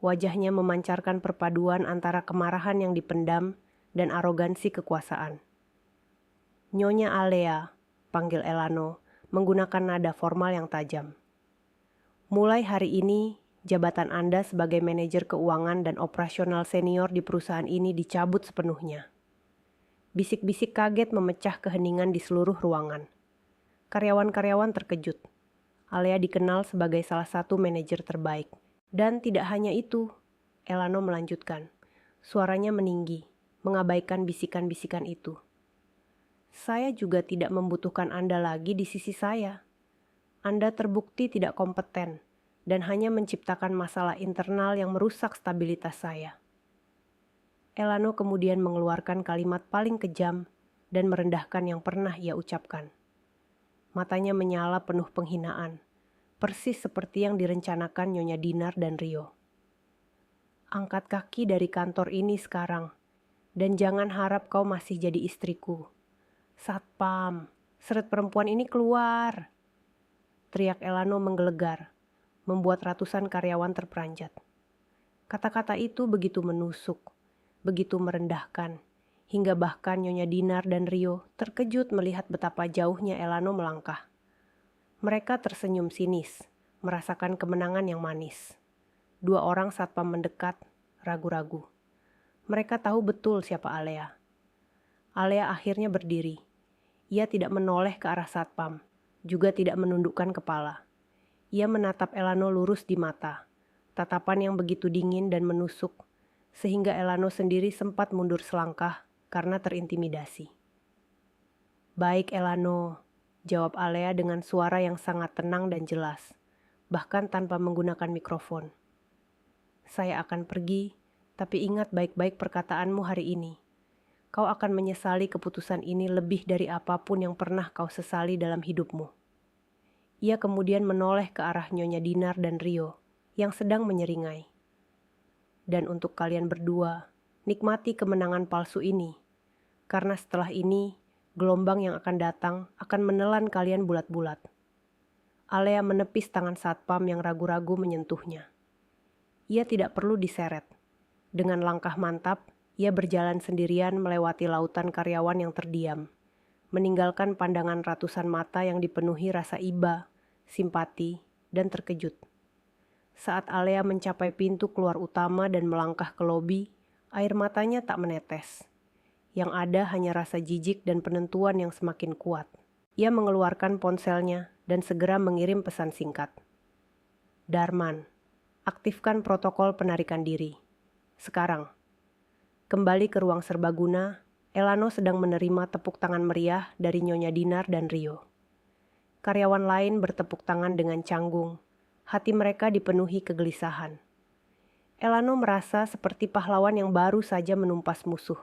Wajahnya memancarkan perpaduan antara kemarahan yang dipendam dan arogansi kekuasaan. Nyonya Alea, panggil Elano, menggunakan nada formal yang tajam. Mulai hari ini, jabatan Anda sebagai manajer keuangan dan operasional senior di perusahaan ini dicabut sepenuhnya. Bisik-bisik kaget memecah keheningan di seluruh ruangan. Karyawan-karyawan terkejut. Alea dikenal sebagai salah satu manajer terbaik. Dan tidak hanya itu, Elano melanjutkan. Suaranya meninggi, mengabaikan bisikan-bisikan itu. Saya juga tidak membutuhkan Anda lagi di sisi saya. Anda terbukti tidak kompeten dan hanya menciptakan masalah internal yang merusak stabilitas saya. Elano kemudian mengeluarkan kalimat paling kejam dan merendahkan yang pernah ia ucapkan. Matanya menyala penuh penghinaan, persis seperti yang direncanakan Nyonya Dinar dan Rio. Angkat kaki dari kantor ini sekarang, dan jangan harap kau masih jadi istriku. Satpam, seret perempuan ini keluar! Teriak Elano menggelegar, membuat ratusan karyawan terperanjat. Kata-kata itu begitu menusuk, begitu merendahkan, hingga bahkan Nyonya Dinar dan Rio terkejut melihat betapa jauhnya Elano melangkah. Mereka tersenyum sinis, merasakan kemenangan yang manis. 2 orang satpam mendekat, ragu-ragu. Mereka tahu betul siapa Alea. Alea akhirnya berdiri. Ia tidak menoleh ke arah satpam, juga tidak menundukkan kepala. Ia menatap Elano lurus di mata, tatapan yang begitu dingin dan menusuk, sehingga Elano sendiri sempat mundur selangkah karena terintimidasi. Baik Elano, jawab Alea dengan suara yang sangat tenang dan jelas, bahkan tanpa menggunakan mikrofon. Saya akan pergi, tapi ingat baik-baik perkataanmu hari ini. Kau akan menyesali keputusan ini lebih dari apapun yang pernah kau sesali dalam hidupmu. Ia kemudian menoleh ke arah Nyonya Dinar dan Rio yang sedang menyeringai. Dan untuk kalian berdua, nikmati kemenangan palsu ini. Karena setelah ini, gelombang yang akan datang akan menelan kalian bulat-bulat. Alea menepis tangan satpam yang ragu-ragu menyentuhnya. Ia tidak perlu diseret. Dengan langkah mantap, ia berjalan sendirian melewati lautan karyawan yang terdiam, meninggalkan pandangan ratusan mata yang dipenuhi rasa iba, simpati, dan terkejut. Saat Alea mencapai pintu keluar utama dan melangkah ke lobi, air matanya tak menetes. Yang ada hanya rasa jijik dan penentuan yang semakin kuat. Ia mengeluarkan ponselnya dan segera mengirim pesan singkat. Darman, aktifkan protokol penarikan diri. Sekarang. Kembali ke ruang serbaguna, Elano sedang menerima tepuk tangan meriah dari Nyonya Dinar dan Rio. Karyawan lain bertepuk tangan dengan canggung. Hati mereka dipenuhi kegelisahan. Elano merasa seperti pahlawan yang baru saja menumpas musuh.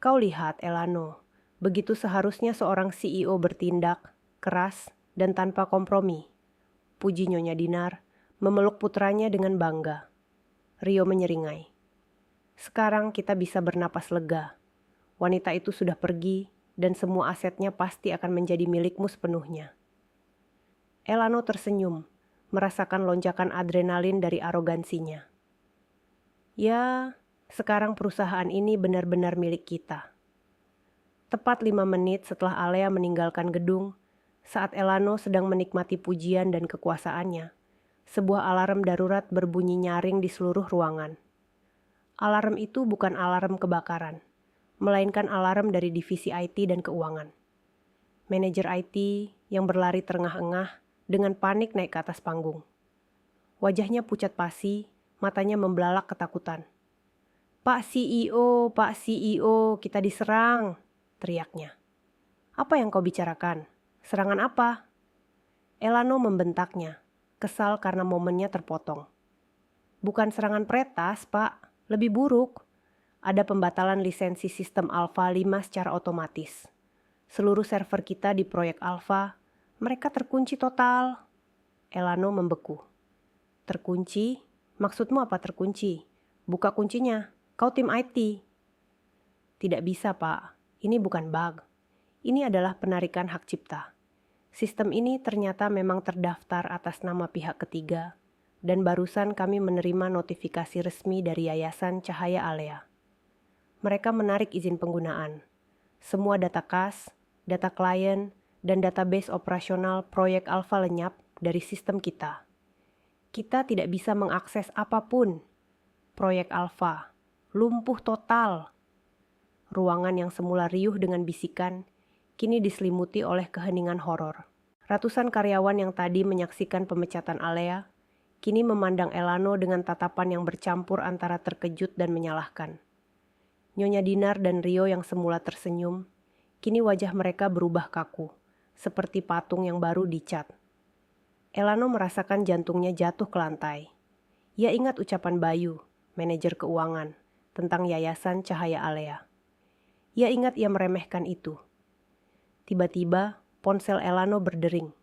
Kau lihat, Elano, begitu seharusnya seorang CEO bertindak, keras, dan tanpa kompromi. Puji Nyonya Dinar, memeluk putranya dengan bangga. Rio menyeringai. Sekarang kita bisa bernapas lega. Wanita itu sudah pergi, dan semua asetnya pasti akan menjadi milikmu sepenuhnya. Elano tersenyum, merasakan lonjakan adrenalin dari arogansinya. Ya, sekarang perusahaan ini benar-benar milik kita. Tepat 5 menit setelah Alea meninggalkan gedung, saat Elano sedang menikmati pujian dan kekuasaannya, sebuah alarm darurat berbunyi nyaring di seluruh ruangan. Alarm itu bukan alarm kebakaran, melainkan alarm dari divisi IT dan keuangan. Manajer IT yang berlari terengah-engah dengan panik naik ke atas panggung. Wajahnya pucat pasi, matanya membelalak ketakutan. Pak CEO, Pak CEO, kita diserang, teriaknya. Apa yang kau bicarakan? Serangan apa? Elano membentaknya, kesal karena momennya terpotong. Bukan serangan peretas, Pak. Lebih buruk. Ada pembatalan lisensi sistem Alpha 5 secara otomatis. Seluruh server kita di proyek Alpha, mereka terkunci total. Elano membeku. Terkunci? Maksudmu apa terkunci? Buka kuncinya. Kau tim IT. Tidak bisa, Pak. Ini bukan bug. Ini adalah penarikan hak cipta. Sistem ini ternyata memang terdaftar atas nama pihak ketiga, dan barusan kami menerima notifikasi resmi dari Yayasan Cahaya Alea. Mereka menarik izin penggunaan. Semua data kas, data klien, dan database operasional proyek Alpha lenyap dari sistem kita. Kita tidak bisa mengakses apapun. Proyek Alpha lumpuh total. Ruangan yang semula riuh dengan bisikan, kini diselimuti oleh keheningan horor. Ratusan karyawan yang tadi menyaksikan pemecatan Alea, kini memandang Elano dengan tatapan yang bercampur antara terkejut dan menyalahkan. Nyonya Dinar dan Rio yang semula tersenyum, kini wajah mereka berubah kaku, seperti patung yang baru dicat. Elano merasakan jantungnya jatuh ke lantai. Ia ingat ucapan Bayu, manajer keuangan, tentang Yayasan Cahaya Alea. Ia ingat ia meremehkan itu. Tiba-tiba, ponsel Elano berdering.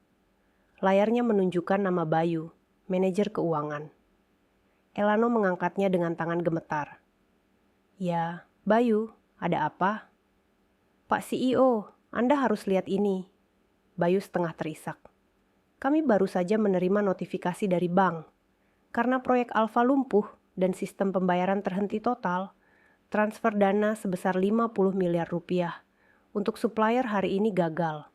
Layarnya menunjukkan nama Bayu, manajer keuangan. Elano mengangkatnya dengan tangan gemetar. Ya, Bayu, ada apa? Pak CEO, Anda harus lihat ini. Bayu setengah terisak. Kami baru saja menerima notifikasi dari bank. Karena proyek Alpha lumpuh dan sistem pembayaran terhenti total, transfer dana sebesar 50 miliar rupiah untuk supplier hari ini gagal.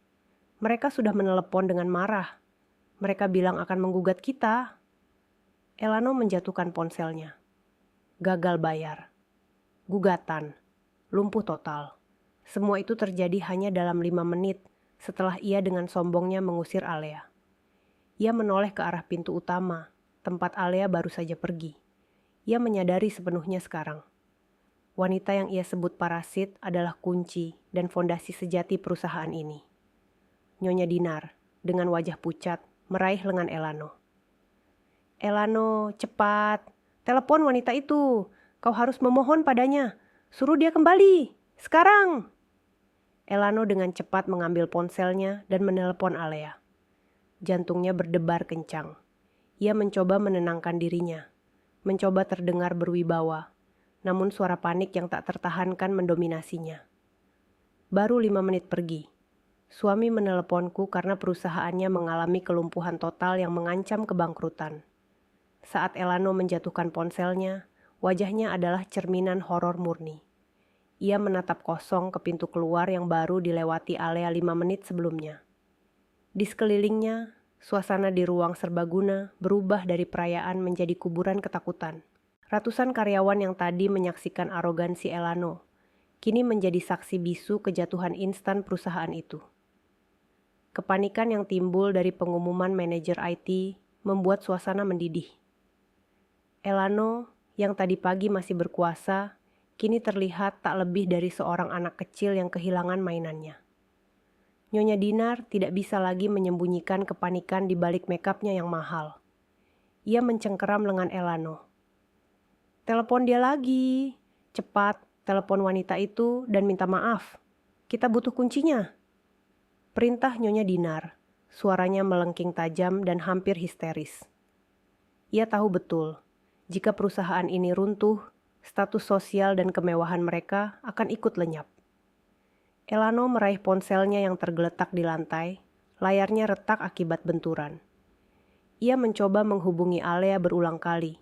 Mereka sudah menelepon dengan marah. Mereka bilang akan menggugat kita. Elano menjatuhkan ponselnya. Gagal bayar. Gugatan. Lumpuh total. Semua itu terjadi hanya dalam 5 menit setelah ia dengan sombongnya mengusir Alea. Ia menoleh ke arah pintu utama, tempat Alea baru saja pergi. Ia menyadari sepenuhnya sekarang. Wanita yang ia sebut parasit adalah kunci dan fondasi sejati perusahaan ini. Nyonya Dinar, dengan wajah pucat, meraih lengan Elano. Elano, cepat. Telepon wanita itu. Kau harus memohon padanya. Suruh dia kembali. Sekarang. Elano dengan cepat mengambil ponselnya dan menelepon Alea. Jantungnya berdebar kencang. Ia mencoba menenangkan dirinya. Mencoba terdengar berwibawa. Namun suara panik yang tak tertahankan mendominasinya. Baru 5 menit pergi. Suami meneleponku karena perusahaannya mengalami kelumpuhan total yang mengancam kebangkrutan. Saat Elano menjatuhkan ponselnya, wajahnya adalah cerminan horor murni. Ia menatap kosong ke pintu keluar yang baru dilewati Alea 5 menit sebelumnya. Di sekelilingnya, suasana di ruang serbaguna berubah dari perayaan menjadi kuburan ketakutan. Ratusan karyawan yang tadi menyaksikan arogansi Elano, kini menjadi saksi bisu kejatuhan instan perusahaan itu. Kepanikan yang timbul dari pengumuman manajer IT membuat suasana mendidih. Elano, yang tadi pagi masih berkuasa, kini terlihat tak lebih dari seorang anak kecil yang kehilangan mainannya. Nyonya Dinar tidak bisa lagi menyembunyikan kepanikan di balik makeupnya yang mahal. Ia mencengkeram lengan Elano. Telepon dia lagi. Cepat, telepon wanita itu dan minta maaf. Kita butuh kuncinya. Perintah Nyonya Dinar. Suaranya melengking tajam dan hampir histeris. Ia tahu betul, jika perusahaan ini runtuh, status sosial dan kemewahan mereka akan ikut lenyap. Elano meraih ponselnya yang tergeletak di lantai, layarnya retak akibat benturan. Ia mencoba menghubungi Alea berulang kali,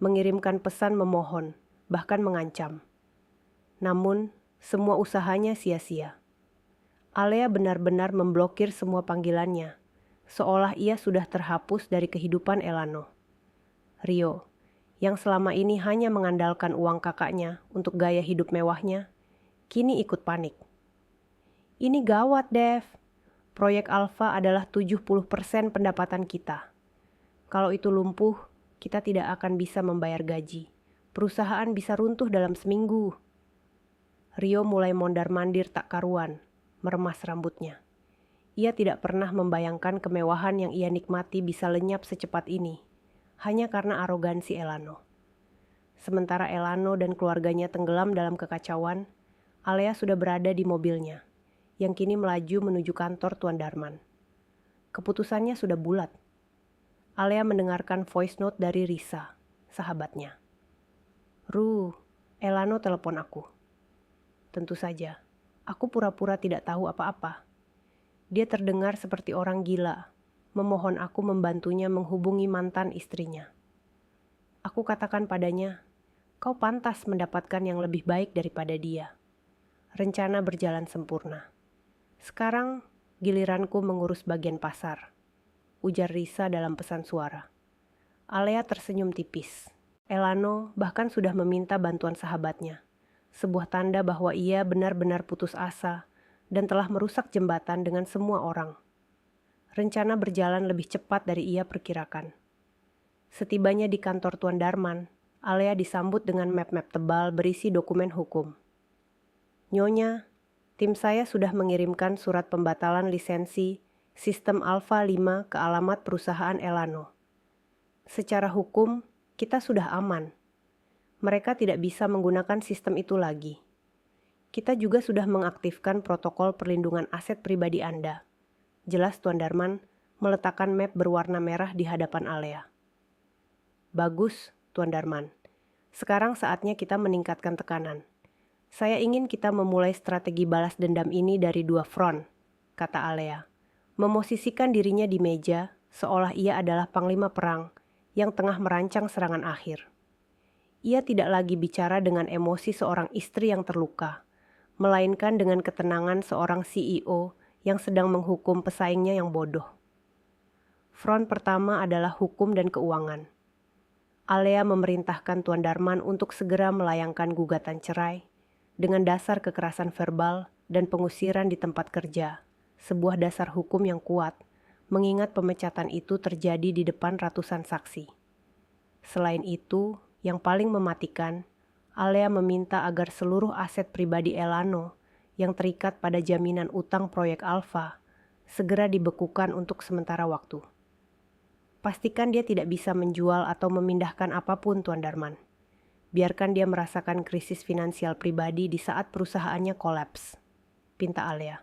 mengirimkan pesan memohon, bahkan mengancam. Namun, semua usahanya sia-sia. Alea benar-benar memblokir semua panggilannya, seolah ia sudah terhapus dari kehidupan Elano. Rio, yang selama ini hanya mengandalkan uang kakaknya untuk gaya hidup mewahnya, kini ikut panik. Ini gawat, Dev. Proyek Alfa adalah 70% pendapatan kita. Kalau itu lumpuh, kita tidak akan bisa membayar gaji. Perusahaan bisa runtuh dalam seminggu. Rio mulai mondar-mandir tak karuan, meremas rambutnya. Ia tidak pernah membayangkan kemewahan yang ia nikmati bisa lenyap secepat ini, hanya karena arogansi Elano. Sementara Elano dan keluarganya tenggelam dalam kekacauan, Alea sudah berada di mobilnya, yang kini melaju menuju kantor Tuan Darman. Keputusannya sudah bulat. Alea mendengarkan voice note dari Risa, sahabatnya. "Ru, Elano telepon aku." Tentu saja, aku pura-pura tidak tahu apa-apa. Dia terdengar seperti orang gila, memohon aku membantunya menghubungi mantan istrinya. Aku katakan padanya, kau pantas mendapatkan yang lebih baik daripada dia. Rencana berjalan sempurna. Sekarang giliranku mengurus bagian pasar, ujar Risa dalam pesan suara. Alea tersenyum tipis. Elano bahkan sudah meminta bantuan sahabatnya. Sebuah tanda bahwa ia benar-benar putus asa dan telah merusak jembatan dengan semua orang. Rencana berjalan lebih cepat dari ia perkirakan. Setibanya di kantor Tuan Darman, Alea disambut dengan map-map tebal berisi dokumen hukum. "Nyonya, tim saya sudah mengirimkan surat pembatalan lisensi sistem Alfa 5 ke alamat perusahaan Elano. Secara hukum, kita sudah aman. Mereka tidak bisa menggunakan sistem itu lagi. Kita juga sudah mengaktifkan protokol perlindungan aset pribadi Anda." Jelas Tuan Darman meletakkan map berwarna merah di hadapan Alea. "Bagus, Tuan Darman. Sekarang saatnya kita meningkatkan tekanan. Saya ingin kita memulai strategi balas dendam ini dari dua front," kata Alea. Memosisikan dirinya di meja seolah ia adalah panglima perang yang tengah merancang serangan akhir. Ia tidak lagi bicara dengan emosi seorang istri yang terluka, melainkan dengan ketenangan seorang CEO yang sedang menghukum pesaingnya yang bodoh. Front pertama adalah hukum dan keuangan. Alea memerintahkan Tuan Darman untuk segera melayangkan gugatan cerai dengan dasar kekerasan verbal dan pengusiran di tempat kerja, sebuah dasar hukum yang kuat, mengingat pemecatan itu terjadi di depan ratusan saksi. Selain itu, yang paling mematikan, Alea meminta agar seluruh aset pribadi Elano yang terikat pada jaminan utang proyek Alfa segera dibekukan untuk sementara waktu. Pastikan dia tidak bisa menjual atau memindahkan apapun, Tuan Darman. Biarkan dia merasakan krisis finansial pribadi di saat perusahaannya kolaps, pinta Alea.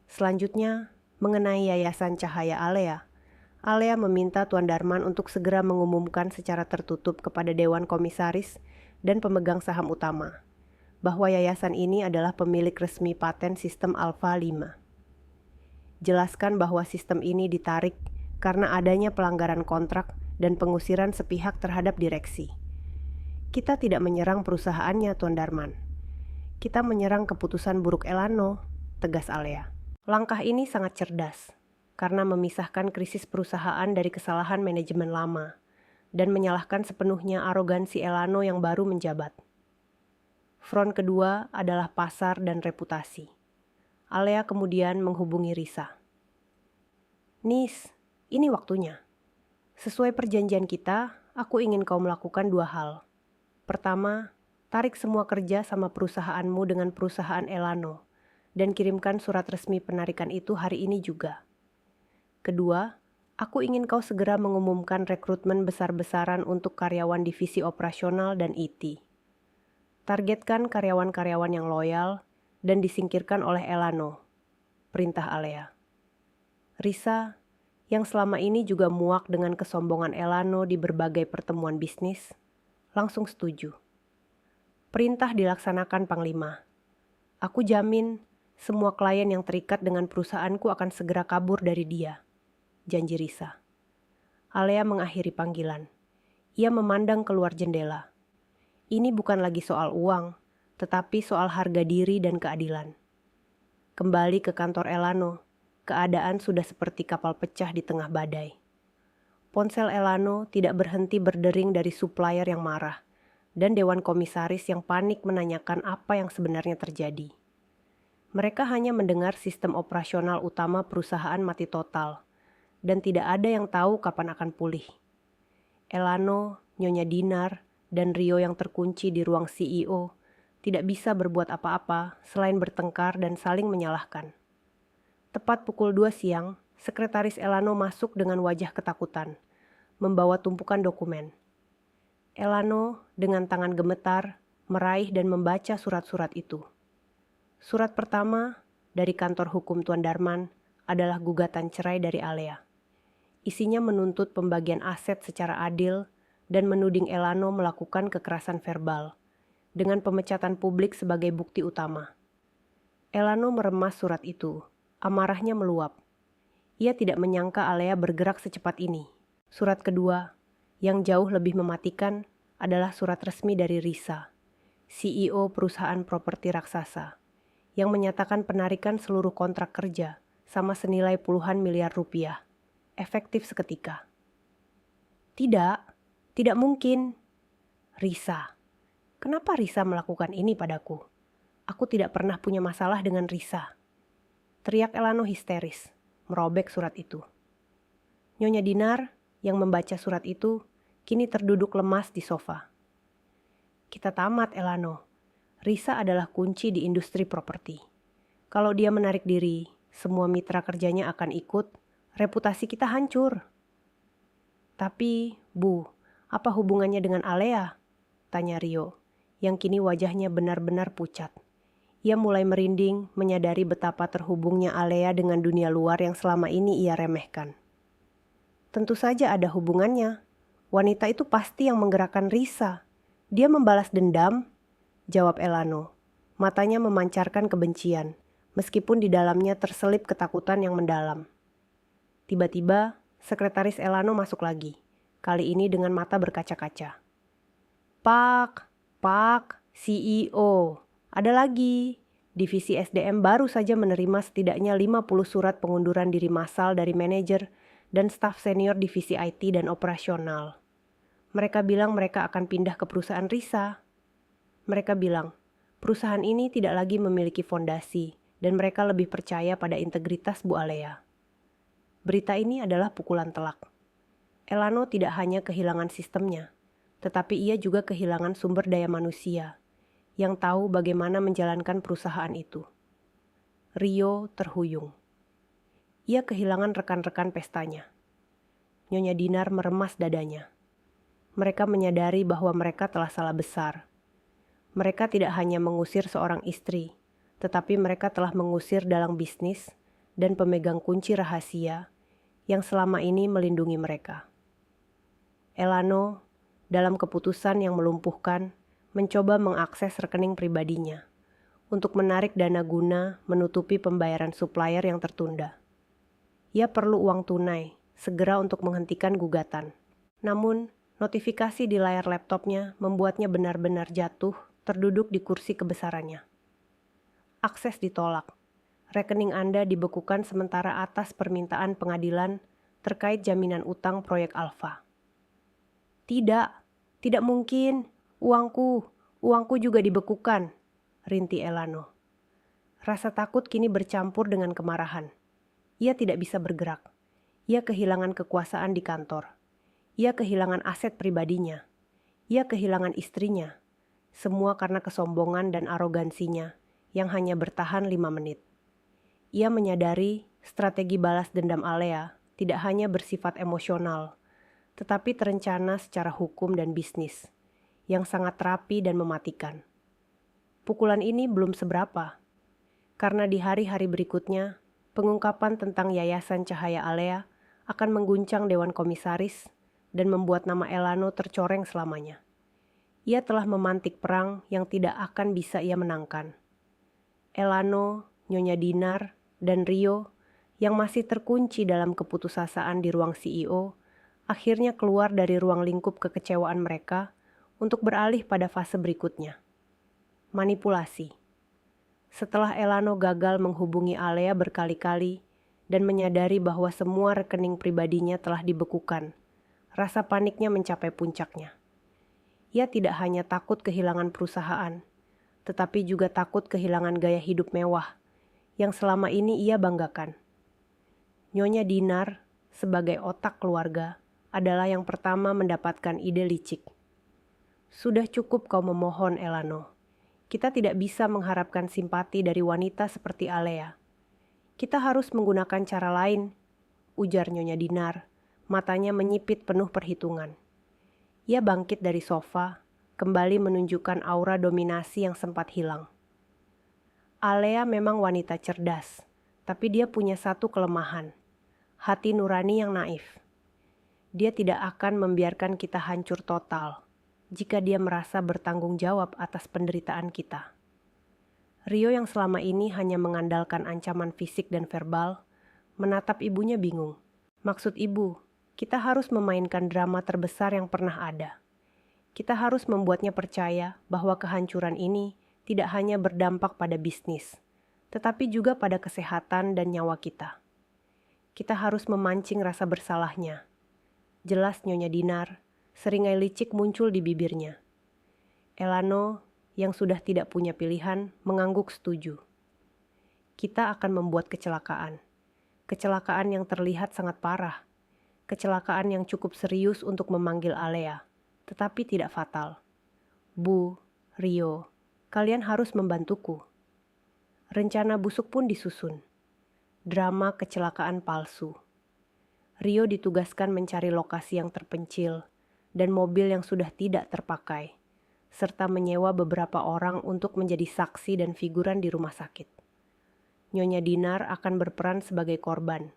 Selanjutnya, mengenai Yayasan Cahaya Alea, Alea meminta Tuan Darman untuk segera mengumumkan secara tertutup kepada Dewan Komisaris dan pemegang saham utama bahwa yayasan ini adalah pemilik resmi paten sistem Alfa 5. Jelaskan bahwa sistem ini ditarik karena adanya pelanggaran kontrak dan pengusiran sepihak terhadap direksi. Kita tidak menyerang perusahaannya, Tuan Darman. Kita menyerang keputusan buruk Elano, tegas Alea. Langkah ini sangat cerdas, karena memisahkan krisis perusahaan dari kesalahan manajemen lama, dan menyalahkan sepenuhnya arogansi Elano yang baru menjabat. Front kedua adalah pasar dan reputasi. Alea kemudian menghubungi Risa. "Nis, ini waktunya. Sesuai perjanjian kita, aku ingin kau melakukan dua hal. Pertama, tarik semua kerja sama perusahaanmu dengan perusahaan Elano, dan kirimkan surat resmi penarikan itu hari ini juga. Kedua, aku ingin kau segera mengumumkan rekrutmen besar-besaran untuk karyawan divisi operasional dan IT. Targetkan karyawan-karyawan yang loyal dan disingkirkan oleh Elano," perintah Alea. Risa, yang selama ini juga muak dengan kesombongan Elano di berbagai pertemuan bisnis, langsung setuju. "Perintah dilaksanakan, Panglima. Aku jamin semua klien yang terikat dengan perusahaanku akan segera kabur dari dia," janji Risa. Alea mengakhiri panggilan. Ia memandang keluar jendela. Ini bukan lagi soal uang, tetapi soal harga diri dan keadilan. Kembali ke kantor Elano, keadaan sudah seperti kapal pecah di tengah badai. Ponsel Elano tidak berhenti berdering dari supplier yang marah dan dewan komisaris yang panik menanyakan apa yang sebenarnya terjadi. Mereka hanya mendengar sistem operasional utama perusahaan mati total dan tidak ada yang tahu kapan akan pulih. Elano, Nyonya Dinar, dan Rio yang terkunci di ruang CEO tidak bisa berbuat apa-apa selain bertengkar dan saling menyalahkan. Tepat pukul 2 siang, Sekretaris Elano masuk dengan wajah ketakutan, membawa tumpukan dokumen. Elano dengan tangan gemetar meraih dan membaca surat-surat itu. Surat pertama dari kantor hukum Tuan Darman adalah gugatan cerai dari Alea. Isinya menuntut pembagian aset secara adil dan menuding Elano melakukan kekerasan verbal, dengan pemecatan publik sebagai bukti utama. Elano meremas surat itu, amarahnya meluap. Ia tidak menyangka Alea bergerak secepat ini. Surat kedua, yang jauh lebih mematikan, adalah surat resmi dari Risa, CEO perusahaan properti raksasa, yang menyatakan penarikan seluruh kontrak kerja sama senilai puluhan miliar rupiah, efektif seketika. Tidak mungkin. Risa. Kenapa Risa melakukan ini padaku? Aku tidak pernah punya masalah dengan Risa. Teriak Elano histeris, merobek surat itu. Nyonya Dinar yang membaca surat itu kini terduduk lemas di sofa. Kita tamat, Elano. Risa adalah kunci di industri properti. Kalau dia menarik diri, semua mitra kerjanya akan ikut, reputasi kita hancur. Tapi, Bu, apa hubungannya dengan Alea? Tanya Rio, yang kini wajahnya benar-benar pucat. Ia mulai merinding, menyadari betapa terhubungnya Alea dengan dunia luar yang selama ini ia remehkan. Tentu saja ada hubungannya. Wanita itu pasti yang menggerakkan Risa. Dia membalas dendam, jawab Elano. Matanya memancarkan kebencian, meskipun di dalamnya terselip ketakutan yang mendalam. Tiba-tiba, Sekretaris Elano masuk lagi, kali ini dengan mata berkaca-kaca. Pak, CEO. Ada lagi, divisi SDM baru saja menerima setidaknya 50 surat pengunduran diri massal dari manajer dan staf senior divisi IT dan operasional. Mereka bilang mereka akan pindah ke perusahaan Risa. Mereka bilang, perusahaan ini tidak lagi memiliki fondasi dan mereka lebih percaya pada integritas Bu Alea. Berita ini adalah pukulan telak. Elano tidak hanya kehilangan sistemnya, tetapi ia juga kehilangan sumber daya manusia yang tahu bagaimana menjalankan perusahaan itu. Rio terhuyung. Ia kehilangan rekan-rekan pestanya. Nyonya Dinar meremas dadanya. Mereka menyadari bahwa mereka telah salah besar. Mereka tidak hanya mengusir seorang istri, tetapi mereka telah mengusir dalang bisnis dan pemegang kunci rahasia yang selama ini melindungi mereka. Elano, dalam keputusan yang melumpuhkan, mencoba mengakses rekening pribadinya untuk menarik dana guna menutupi pembayaran supplier yang tertunda. Ia perlu uang tunai segera untuk menghentikan gugatan. Namun, notifikasi di layar laptopnya membuatnya benar-benar jatuh, terduduk di kursi kebesarannya. Akses ditolak. Rekening Anda dibekukan sementara atas permintaan pengadilan terkait jaminan utang proyek Alfa. Tidak mungkin. Uangku juga dibekukan, rinti Elano. Rasa takut kini bercampur dengan kemarahan. Ia tidak bisa bergerak. Ia kehilangan kekuasaan di kantor. Ia kehilangan aset pribadinya. Ia kehilangan istrinya. Semua karena kesombongan dan arogansinya yang hanya bertahan 5 menit. Ia menyadari strategi balas dendam Alea tidak hanya bersifat emosional, tetapi terencana secara hukum dan bisnis, yang sangat rapi dan mematikan. Pukulan ini belum seberapa, karena di hari-hari berikutnya, pengungkapan tentang Yayasan Cahaya Alea akan mengguncang Dewan Komisaris dan membuat nama Elano tercoreng selamanya. Ia telah memantik perang yang tidak akan bisa ia menangkan. Elano, Nyonya Dinar, dan Rio yang masih terkunci dalam keputusasaan di ruang CEO akhirnya keluar dari ruang lingkup kekecewaan mereka untuk beralih pada fase berikutnya. Manipulasi. Setelah Elano gagal menghubungi Alea berkali-kali dan menyadari bahwa semua rekening pribadinya telah dibekukan, rasa paniknya mencapai puncaknya. Ia tidak hanya takut kehilangan perusahaan, tetapi juga takut kehilangan gaya hidup mewah yang selama ini ia banggakan. Nyonya Dinar, sebagai otak keluarga, adalah yang pertama mendapatkan ide licik. Sudah cukup kau memohon, Elano. Kita tidak bisa mengharapkan simpati dari wanita seperti Alea. Kita harus menggunakan cara lain, ujar Nyonya Dinar, matanya menyipit penuh perhitungan. Ia bangkit dari sofa, kembali menunjukkan aura dominasi yang sempat hilang. Alea memang wanita cerdas, tapi dia punya satu kelemahan, hati nurani yang naif. Dia tidak akan membiarkan kita hancur total jika dia merasa bertanggung jawab atas penderitaan kita. Rio yang selama ini hanya mengandalkan ancaman fisik dan verbal, menatap ibunya bingung. Maksud ibu, kita harus memainkan drama terbesar yang pernah ada. Kita harus membuatnya percaya bahwa kehancuran ini tidak hanya berdampak pada bisnis, tetapi juga pada kesehatan dan nyawa kita. Kita harus memancing rasa bersalahnya. Jelas Nyonya Dinar, seringai licik muncul di bibirnya. Elano, yang sudah tidak punya pilihan, mengangguk setuju. Kita akan membuat kecelakaan. Kecelakaan yang terlihat sangat parah. Kecelakaan yang cukup serius untuk memanggil Alea, tetapi tidak fatal. Bu, Rio, kalian harus membantuku. Rencana busuk pun disusun. Drama kecelakaan palsu. Rio ditugaskan mencari lokasi yang terpencil dan mobil yang sudah tidak terpakai, serta menyewa beberapa orang untuk menjadi saksi dan figuran di rumah sakit. Nyonya Dinar akan berperan sebagai korban.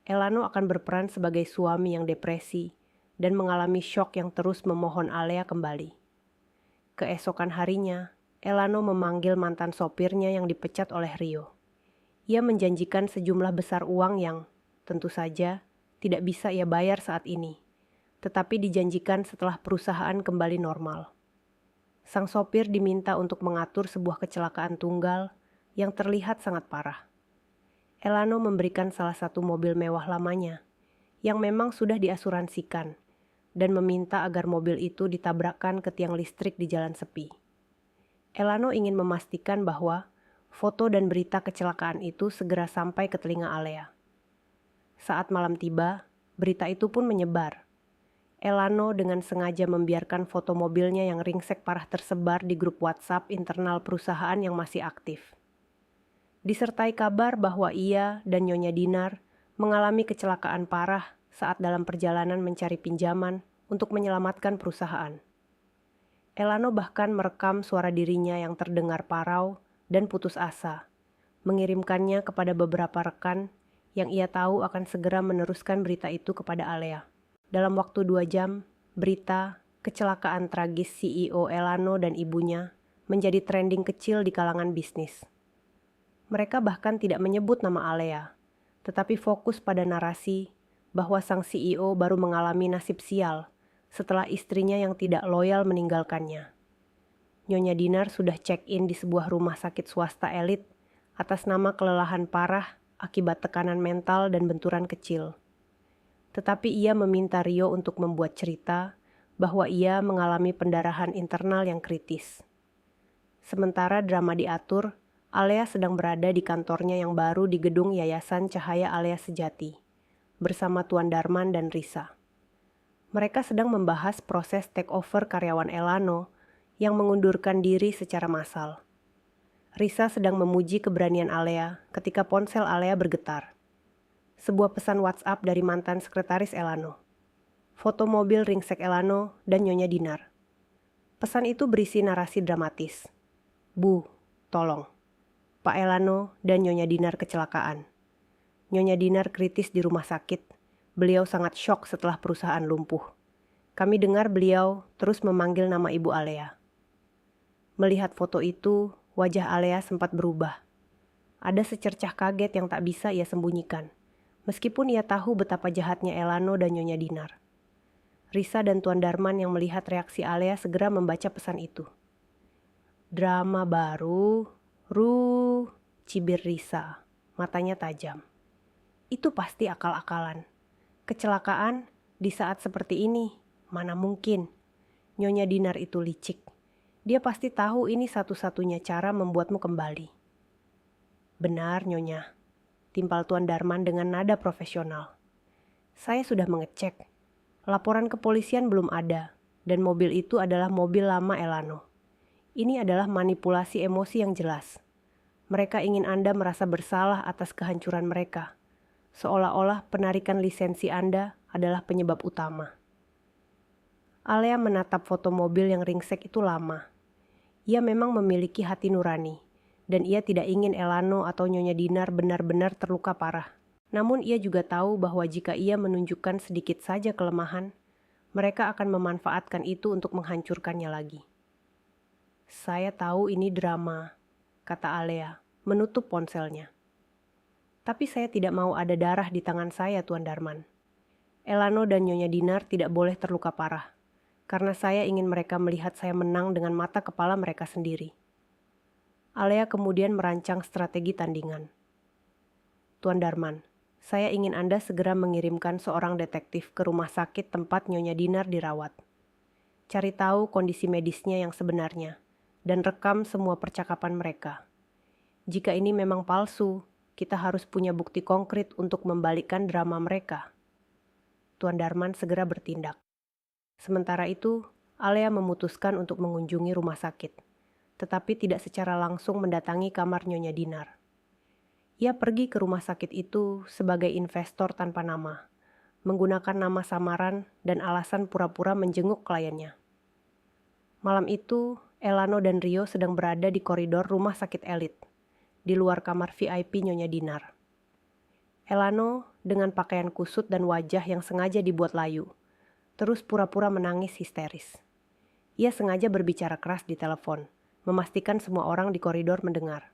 Elano akan berperan sebagai suami yang depresi dan mengalami syok yang terus memohon Alea kembali. Keesokan harinya, Elano memanggil mantan sopirnya yang dipecat oleh Rio. Ia menjanjikan sejumlah besar uang yang, tentu saja, tidak bisa ia bayar saat ini, tetapi dijanjikan setelah perusahaan kembali normal. Sang sopir diminta untuk mengatur sebuah kecelakaan tunggal yang terlihat sangat parah. Elano memberikan salah satu mobil mewah lamanya, yang memang sudah diasuransikan, dan meminta agar mobil itu ditabrakkan ke tiang listrik di jalan sepi. Elano ingin memastikan bahwa foto dan berita kecelakaan itu segera sampai ke telinga Alea. Saat malam tiba, berita itu pun menyebar. Elano dengan sengaja membiarkan foto mobilnya yang ringsek parah tersebar di grup WhatsApp internal perusahaan yang masih aktif. Disertai kabar bahwa ia dan Nyonya Dinar mengalami kecelakaan parah saat dalam perjalanan mencari pinjaman untuk menyelamatkan perusahaan. Elano bahkan merekam suara dirinya yang terdengar parau dan putus asa, mengirimkannya kepada beberapa rekan yang ia tahu akan segera meneruskan berita itu kepada Alea. Dalam waktu 2 jam, berita kecelakaan tragis CEO Elano dan ibunya menjadi trending kecil di kalangan bisnis. Mereka bahkan tidak menyebut nama Alea, tetapi fokus pada narasi bahwa sang CEO baru mengalami nasib sial setelah istrinya yang tidak loyal meninggalkannya. Nyonya Dinar sudah check-in di sebuah rumah sakit swasta elit atas nama kelelahan parah akibat tekanan mental dan benturan kecil. Tetapi ia meminta Rio untuk membuat cerita bahwa ia mengalami pendarahan internal yang kritis. Sementara drama diatur, Alea sedang berada di kantornya yang baru di gedung Yayasan Cahaya Alea Sejati, bersama Tuan Darman dan Risa. Mereka sedang membahas proses takeover karyawan Elano yang mengundurkan diri secara massal. Risa sedang memuji keberanian Alea ketika ponsel Alea bergetar. Sebuah pesan WhatsApp dari mantan sekretaris Elano. Foto mobil ringsek Elano dan Nyonya Dinar. Pesan itu berisi narasi dramatis. Bu, tolong. Pak Elano dan Nyonya Dinar kecelakaan. Nyonya Dinar kritis di rumah sakit. Beliau sangat syok setelah perusahaan lumpuh. Kami dengar beliau terus memanggil nama Ibu Alea. Melihat foto itu, wajah Alea sempat berubah. Ada secercah kaget yang tak bisa ia sembunyikan, meskipun ia tahu betapa jahatnya Elano dan Nyonya Dinar. Risa dan Tuan Darman yang melihat reaksi Alea segera membaca pesan itu. Drama baru, cibir Risa, matanya tajam. Itu pasti akal-akalan. Kecelakaan Di saat seperti ini, mana mungkin. Nyonya Dinar itu licik. Dia pasti tahu ini satu-satunya cara membuatmu kembali. Benar, Nyonya. Timpal Tuan Darman dengan nada profesional. Saya sudah mengecek. Laporan kepolisian belum ada, dan mobil itu adalah mobil lama Elano. Ini adalah manipulasi emosi yang jelas. Mereka ingin Anda merasa bersalah atas kehancuran mereka. Seolah-olah penarikan lisensi Anda adalah penyebab utama. Alea menatap foto mobil yang ringsek itu lama. Ia memang memiliki hati nurani, dan ia tidak ingin Elano atau Nyonya Dinar benar-benar terluka parah. Namun ia juga tahu bahwa jika ia menunjukkan sedikit saja kelemahan, mereka akan memanfaatkan itu untuk menghancurkannya lagi. Saya tahu ini drama, kata Alea, menutup ponselnya. Tapi saya tidak mau ada darah di tangan saya, Tuan Darman. Elano dan Nyonya Dinar tidak boleh terluka parah, karena saya ingin mereka melihat saya menang dengan mata kepala mereka sendiri. Alea kemudian merancang strategi tandingan. Tuan Darman, saya ingin Anda segera mengirimkan seorang detektif ke rumah sakit tempat Nyonya Dinar dirawat. Cari tahu kondisi medisnya yang sebenarnya, dan rekam semua percakapan mereka. Jika ini memang palsu, kita harus punya bukti konkret untuk membalikkan drama mereka. Tuan Darman segera bertindak. Sementara itu, Alea memutuskan untuk mengunjungi rumah sakit, tetapi tidak secara langsung mendatangi kamar Nyonya Dinar. Ia pergi ke rumah sakit itu sebagai investor tanpa nama, menggunakan nama samaran dan alasan pura-pura menjenguk kliennya. Malam itu, Elano dan Rio sedang berada di koridor rumah sakit elit, di luar kamar VIP Nyonya Dinar. Elano dengan pakaian kusut dan wajah yang sengaja dibuat layu, terus pura-pura menangis histeris. Ia sengaja berbicara keras di telepon, memastikan semua orang di koridor mendengar.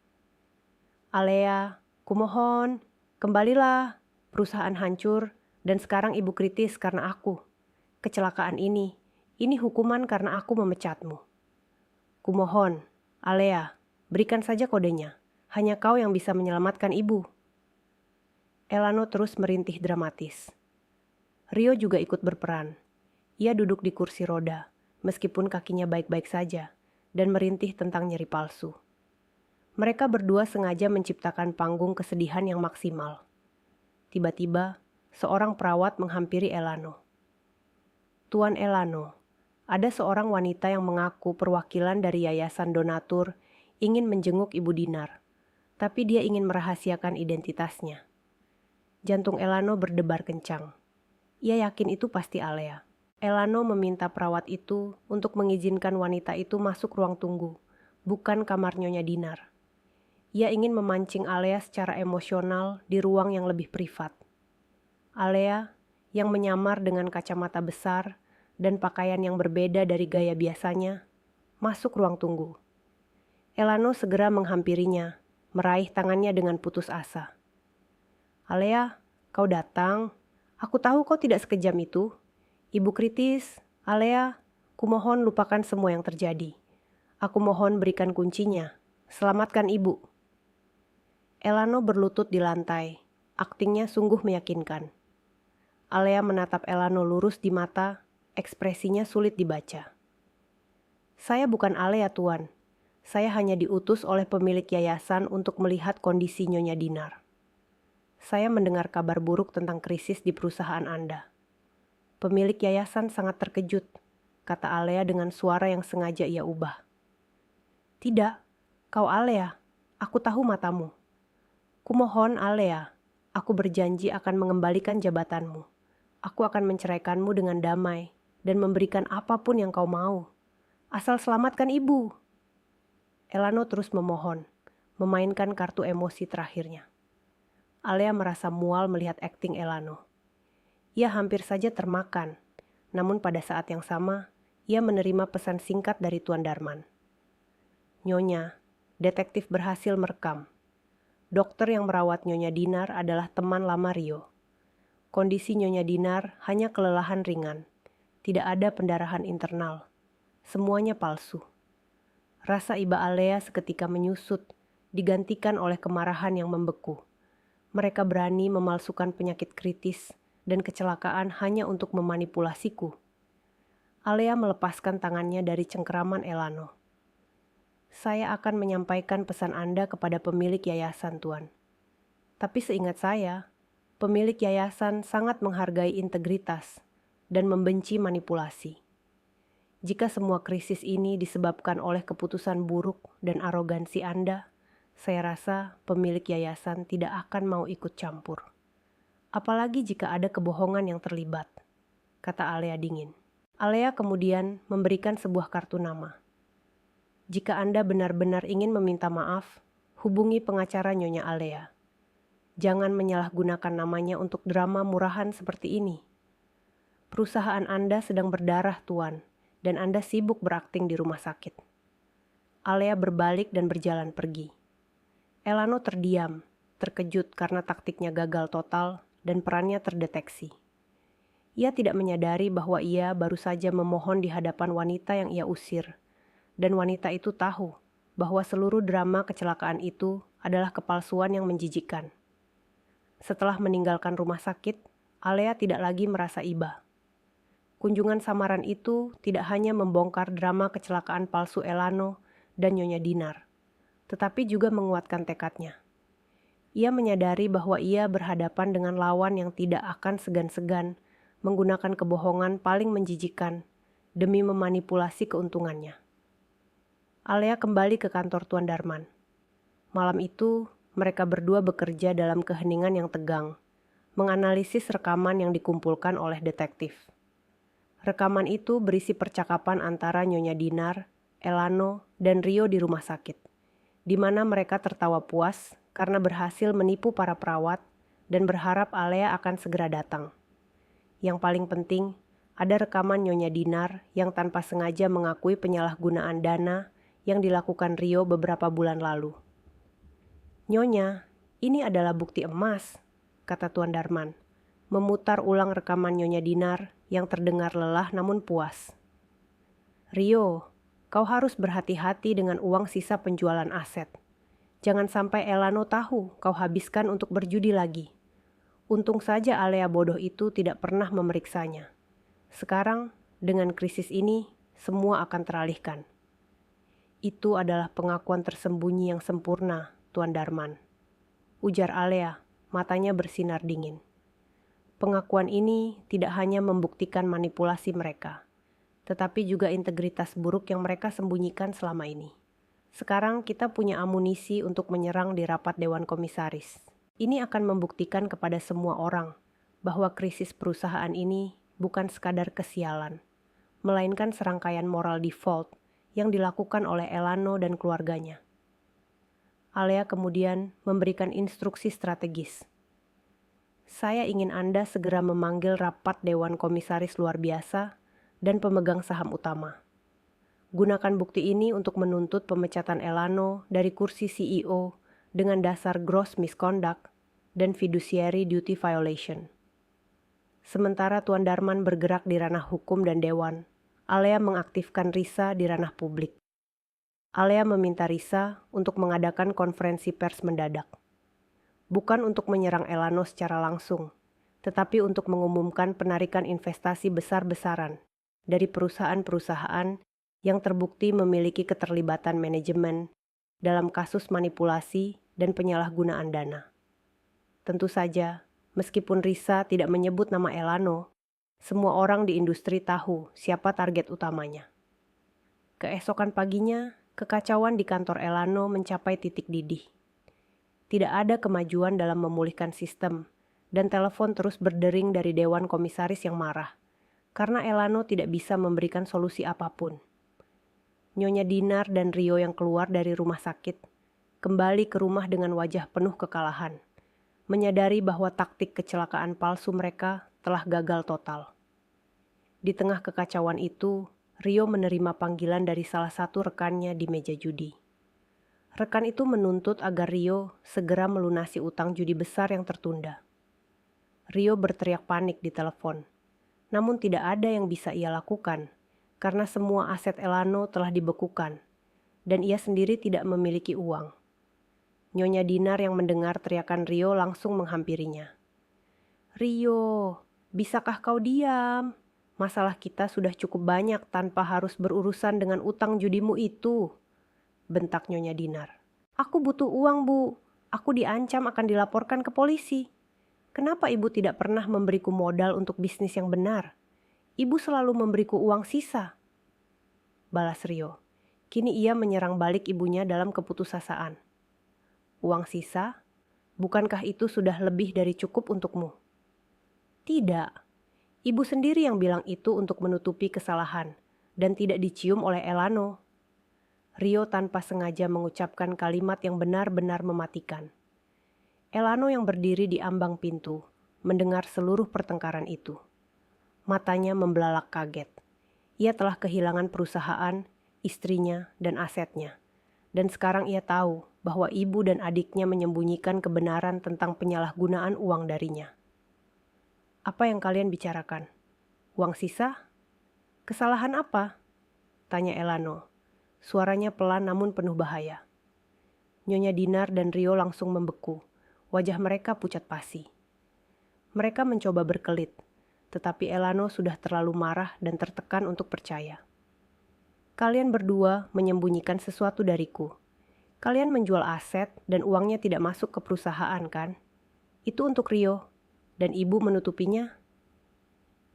Alea, kumohon, kembalilah. Perusahaan hancur dan sekarang ibu kritis karena aku. Kecelakaan ini hukuman karena aku memecatmu. Kumohon, Alea, berikan saja kodenya. Hanya kau yang bisa menyelamatkan ibu. Elano terus merintih dramatis. Rio juga ikut berperan. Ia duduk di kursi roda, meskipun kakinya baik-baik saja, dan merintih tentang nyeri palsu. Mereka berdua sengaja menciptakan panggung kesedihan yang maksimal. Tiba-tiba, seorang perawat menghampiri Elano. Tuan Elano, ada seorang wanita yang mengaku perwakilan dari Yayasan Donatur ingin menjenguk Ibu Dinar, tapi dia ingin merahasiakan identitasnya. Jantung Elano berdebar kencang. Ia yakin itu pasti Alea. Elano meminta perawat itu untuk mengizinkan wanita itu masuk ruang tunggu, bukan kamar Nyonya Dinar. Ia ingin memancing Alea secara emosional di ruang yang lebih privat. Alea, yang menyamar dengan kacamata besar dan pakaian yang berbeda dari gaya biasanya, masuk ruang tunggu. Elano segera menghampirinya, meraih tangannya dengan putus asa. Alea, kau datang. Aku tahu kau tidak sekejam itu. Ibu kritis, Alea, kumohon lupakan semua yang terjadi. Aku mohon berikan kuncinya. Selamatkan ibu. Elano berlutut di lantai. Aktingnya sungguh meyakinkan. Alea menatap Elano lurus di mata, ekspresinya sulit dibaca. Saya bukan Alea, Tuan. Saya hanya diutus oleh pemilik yayasan untuk melihat kondisi Nyonya Dinar. Saya mendengar kabar buruk tentang krisis di perusahaan Anda. Pemilik yayasan sangat terkejut, kata Alea dengan suara yang sengaja ia ubah. Tidak, kau Alea, aku tahu matamu. Kumohon Alea, aku berjanji akan mengembalikan jabatanmu. Aku akan menceraikanmu dengan damai dan memberikan apapun yang kau mau. Asal selamatkan ibu. Elano terus memohon, memainkan kartu emosi terakhirnya. Alea merasa mual melihat akting Elano. Ia hampir saja termakan, namun pada saat yang sama, ia menerima pesan singkat dari Tuan Darman. Nyonya, detektif berhasil merekam. Dokter yang merawat Nyonya Dinar adalah teman lama Rio. Kondisi Nyonya Dinar hanya kelelahan ringan. Tidak ada pendarahan internal. Semuanya palsu. Rasa iba Alea seketika menyusut, digantikan oleh kemarahan yang membeku. Mereka berani memalsukan penyakit kritis dan kecelakaan hanya untuk memanipulasiku. Alea melepaskan tangannya dari cengkeraman Elano. Saya akan menyampaikan pesan Anda kepada pemilik yayasan, Tuan. Tapi seingat saya, pemilik yayasan sangat menghargai integritas dan membenci manipulasi. Jika semua krisis ini disebabkan oleh keputusan buruk dan arogansi Anda, saya rasa pemilik yayasan tidak akan mau ikut campur. Apalagi jika ada kebohongan yang terlibat, kata Alea dingin. Alea kemudian memberikan sebuah kartu nama. Jika Anda benar-benar ingin meminta maaf, hubungi pengacara Nyonya Alea. Jangan menyalahgunakan namanya untuk drama murahan seperti ini. Perusahaan Anda sedang berdarah, Tuan, dan Anda sibuk berakting di rumah sakit. Alea berbalik dan berjalan pergi. Elano terdiam, terkejut karena taktiknya gagal total dan perannya terdeteksi. Ia tidak menyadari bahwa ia baru saja memohon di hadapan wanita yang ia usir, dan wanita itu tahu bahwa seluruh drama kecelakaan itu adalah kepalsuan yang menjijikkan. Setelah meninggalkan rumah sakit, Alea tidak lagi merasa iba. Kunjungan samaran itu tidak hanya membongkar drama kecelakaan palsu Elano dan Nyonya Dinar, tetapi juga menguatkan tekadnya. Ia menyadari bahwa ia berhadapan dengan lawan yang tidak akan segan-segan menggunakan kebohongan paling menjijikkan demi memanipulasi keuntungannya. Alea kembali ke kantor Tuan Darman. Malam itu, mereka berdua bekerja dalam keheningan yang tegang, menganalisis rekaman yang dikumpulkan oleh detektif. Rekaman itu berisi percakapan antara Nyonya Dinar, Elano, dan Rio di rumah sakit, di mana mereka tertawa puas karena berhasil menipu para perawat dan berharap Alea akan segera datang. Yang paling penting, ada rekaman Nyonya Dinar yang tanpa sengaja mengakui penyalahgunaan dana yang dilakukan Rio beberapa bulan lalu. "Nyonya, ini adalah bukti emas," kata Tuan Darman, memutar ulang rekaman Nyonya Dinar yang terdengar lelah namun puas. "Rio, kau harus berhati-hati dengan uang sisa penjualan aset. Jangan sampai Elano tahu kau habiskan untuk berjudi lagi. Untung saja Alea bodoh itu tidak pernah memeriksanya. Sekarang, dengan krisis ini, semua akan teralihkan." "Itu adalah pengakuan tersembunyi yang sempurna, Tuan Darman," ujar Alea, matanya bersinar dingin. Pengakuan ini tidak hanya membuktikan manipulasi mereka, tetapi juga integritas buruk yang mereka sembunyikan selama ini. Sekarang kita punya amunisi untuk menyerang di rapat Dewan Komisaris. Ini akan membuktikan kepada semua orang bahwa krisis perusahaan ini bukan sekadar kesialan, melainkan serangkaian moral default yang dilakukan oleh Elano dan keluarganya. Alea kemudian memberikan instruksi strategis. "Saya ingin Anda segera memanggil rapat Dewan Komisaris luar biasa dan pemegang saham utama. Gunakan bukti ini untuk menuntut pemecatan Elano dari kursi CEO dengan dasar gross misconduct dan fiduciary duty violation." Sementara Tuan Darman bergerak di ranah hukum dan dewan, Alea mengaktifkan Risa di ranah publik. Alea meminta Risa untuk mengadakan konferensi pers mendadak. Bukan untuk menyerang Elano secara langsung, tetapi untuk mengumumkan penarikan investasi besar-besaran dari perusahaan-perusahaan yang terbukti memiliki keterlibatan manajemen dalam kasus manipulasi dan penyalahgunaan dana. Tentu saja, meskipun Risa tidak menyebut nama Elano, semua orang di industri tahu siapa target utamanya. Keesokan paginya, kekacauan di kantor Elano mencapai titik didih. Tidak ada kemajuan dalam memulihkan sistem, dan telepon terus berdering dari Dewan Komisaris yang marah, karena Elano tidak bisa memberikan solusi apapun. Nyonya Dinar dan Rio yang keluar dari rumah sakit, kembali ke rumah dengan wajah penuh kekalahan, menyadari bahwa taktik kecelakaan palsu mereka telah gagal total. Di tengah kekacauan itu, Rio menerima panggilan dari salah satu rekannya di meja judi. Rekan itu menuntut agar Rio segera melunasi utang judi besar yang tertunda. Rio berteriak panik di telepon, namun tidak ada yang bisa ia lakukan karena semua aset Elano telah dibekukan dan ia sendiri tidak memiliki uang. Nyonya Dinar yang mendengar teriakan Rio langsung menghampirinya. "Rio, Bisakah kau diam? Masalah kita sudah cukup banyak tanpa harus berurusan dengan utang judimu itu, bentak Nyonya Dinar. Aku butuh uang, Bu. Aku diancam akan dilaporkan ke polisi. Kenapa ibu tidak pernah memberiku modal untuk bisnis yang benar? Ibu selalu memberiku uang sisa, balas Rio. Kini ia menyerang balik ibunya dalam keputusasaan. Uang sisa? Bukankah itu sudah lebih dari cukup untukmu? Tidak. Ibu sendiri yang bilang itu untuk menutupi kesalahan dan tidak dicium oleh Elano. Rio tanpa sengaja mengucapkan kalimat yang benar-benar mematikan. Elano yang berdiri di ambang pintu mendengar seluruh pertengkaran itu. Matanya membelalak kaget. Ia telah kehilangan perusahaan, istrinya, dan asetnya. Dan sekarang ia tahu bahwa ibu dan adiknya menyembunyikan kebenaran tentang penyalahgunaan uang darinya. Apa yang kalian bicarakan? Uang sisa? Kesalahan apa? Tanya Elano. Suaranya pelan namun penuh bahaya. Nyonya Dinar dan Rio langsung membeku. Wajah mereka pucat pasi. Mereka mencoba berkelit, tetapi Elano sudah terlalu marah dan tertekan untuk percaya. Kalian berdua menyembunyikan sesuatu dariku. Kalian menjual aset dan uangnya tidak masuk ke perusahaan, kan? Itu untuk Rio, dan ibu menutupinya.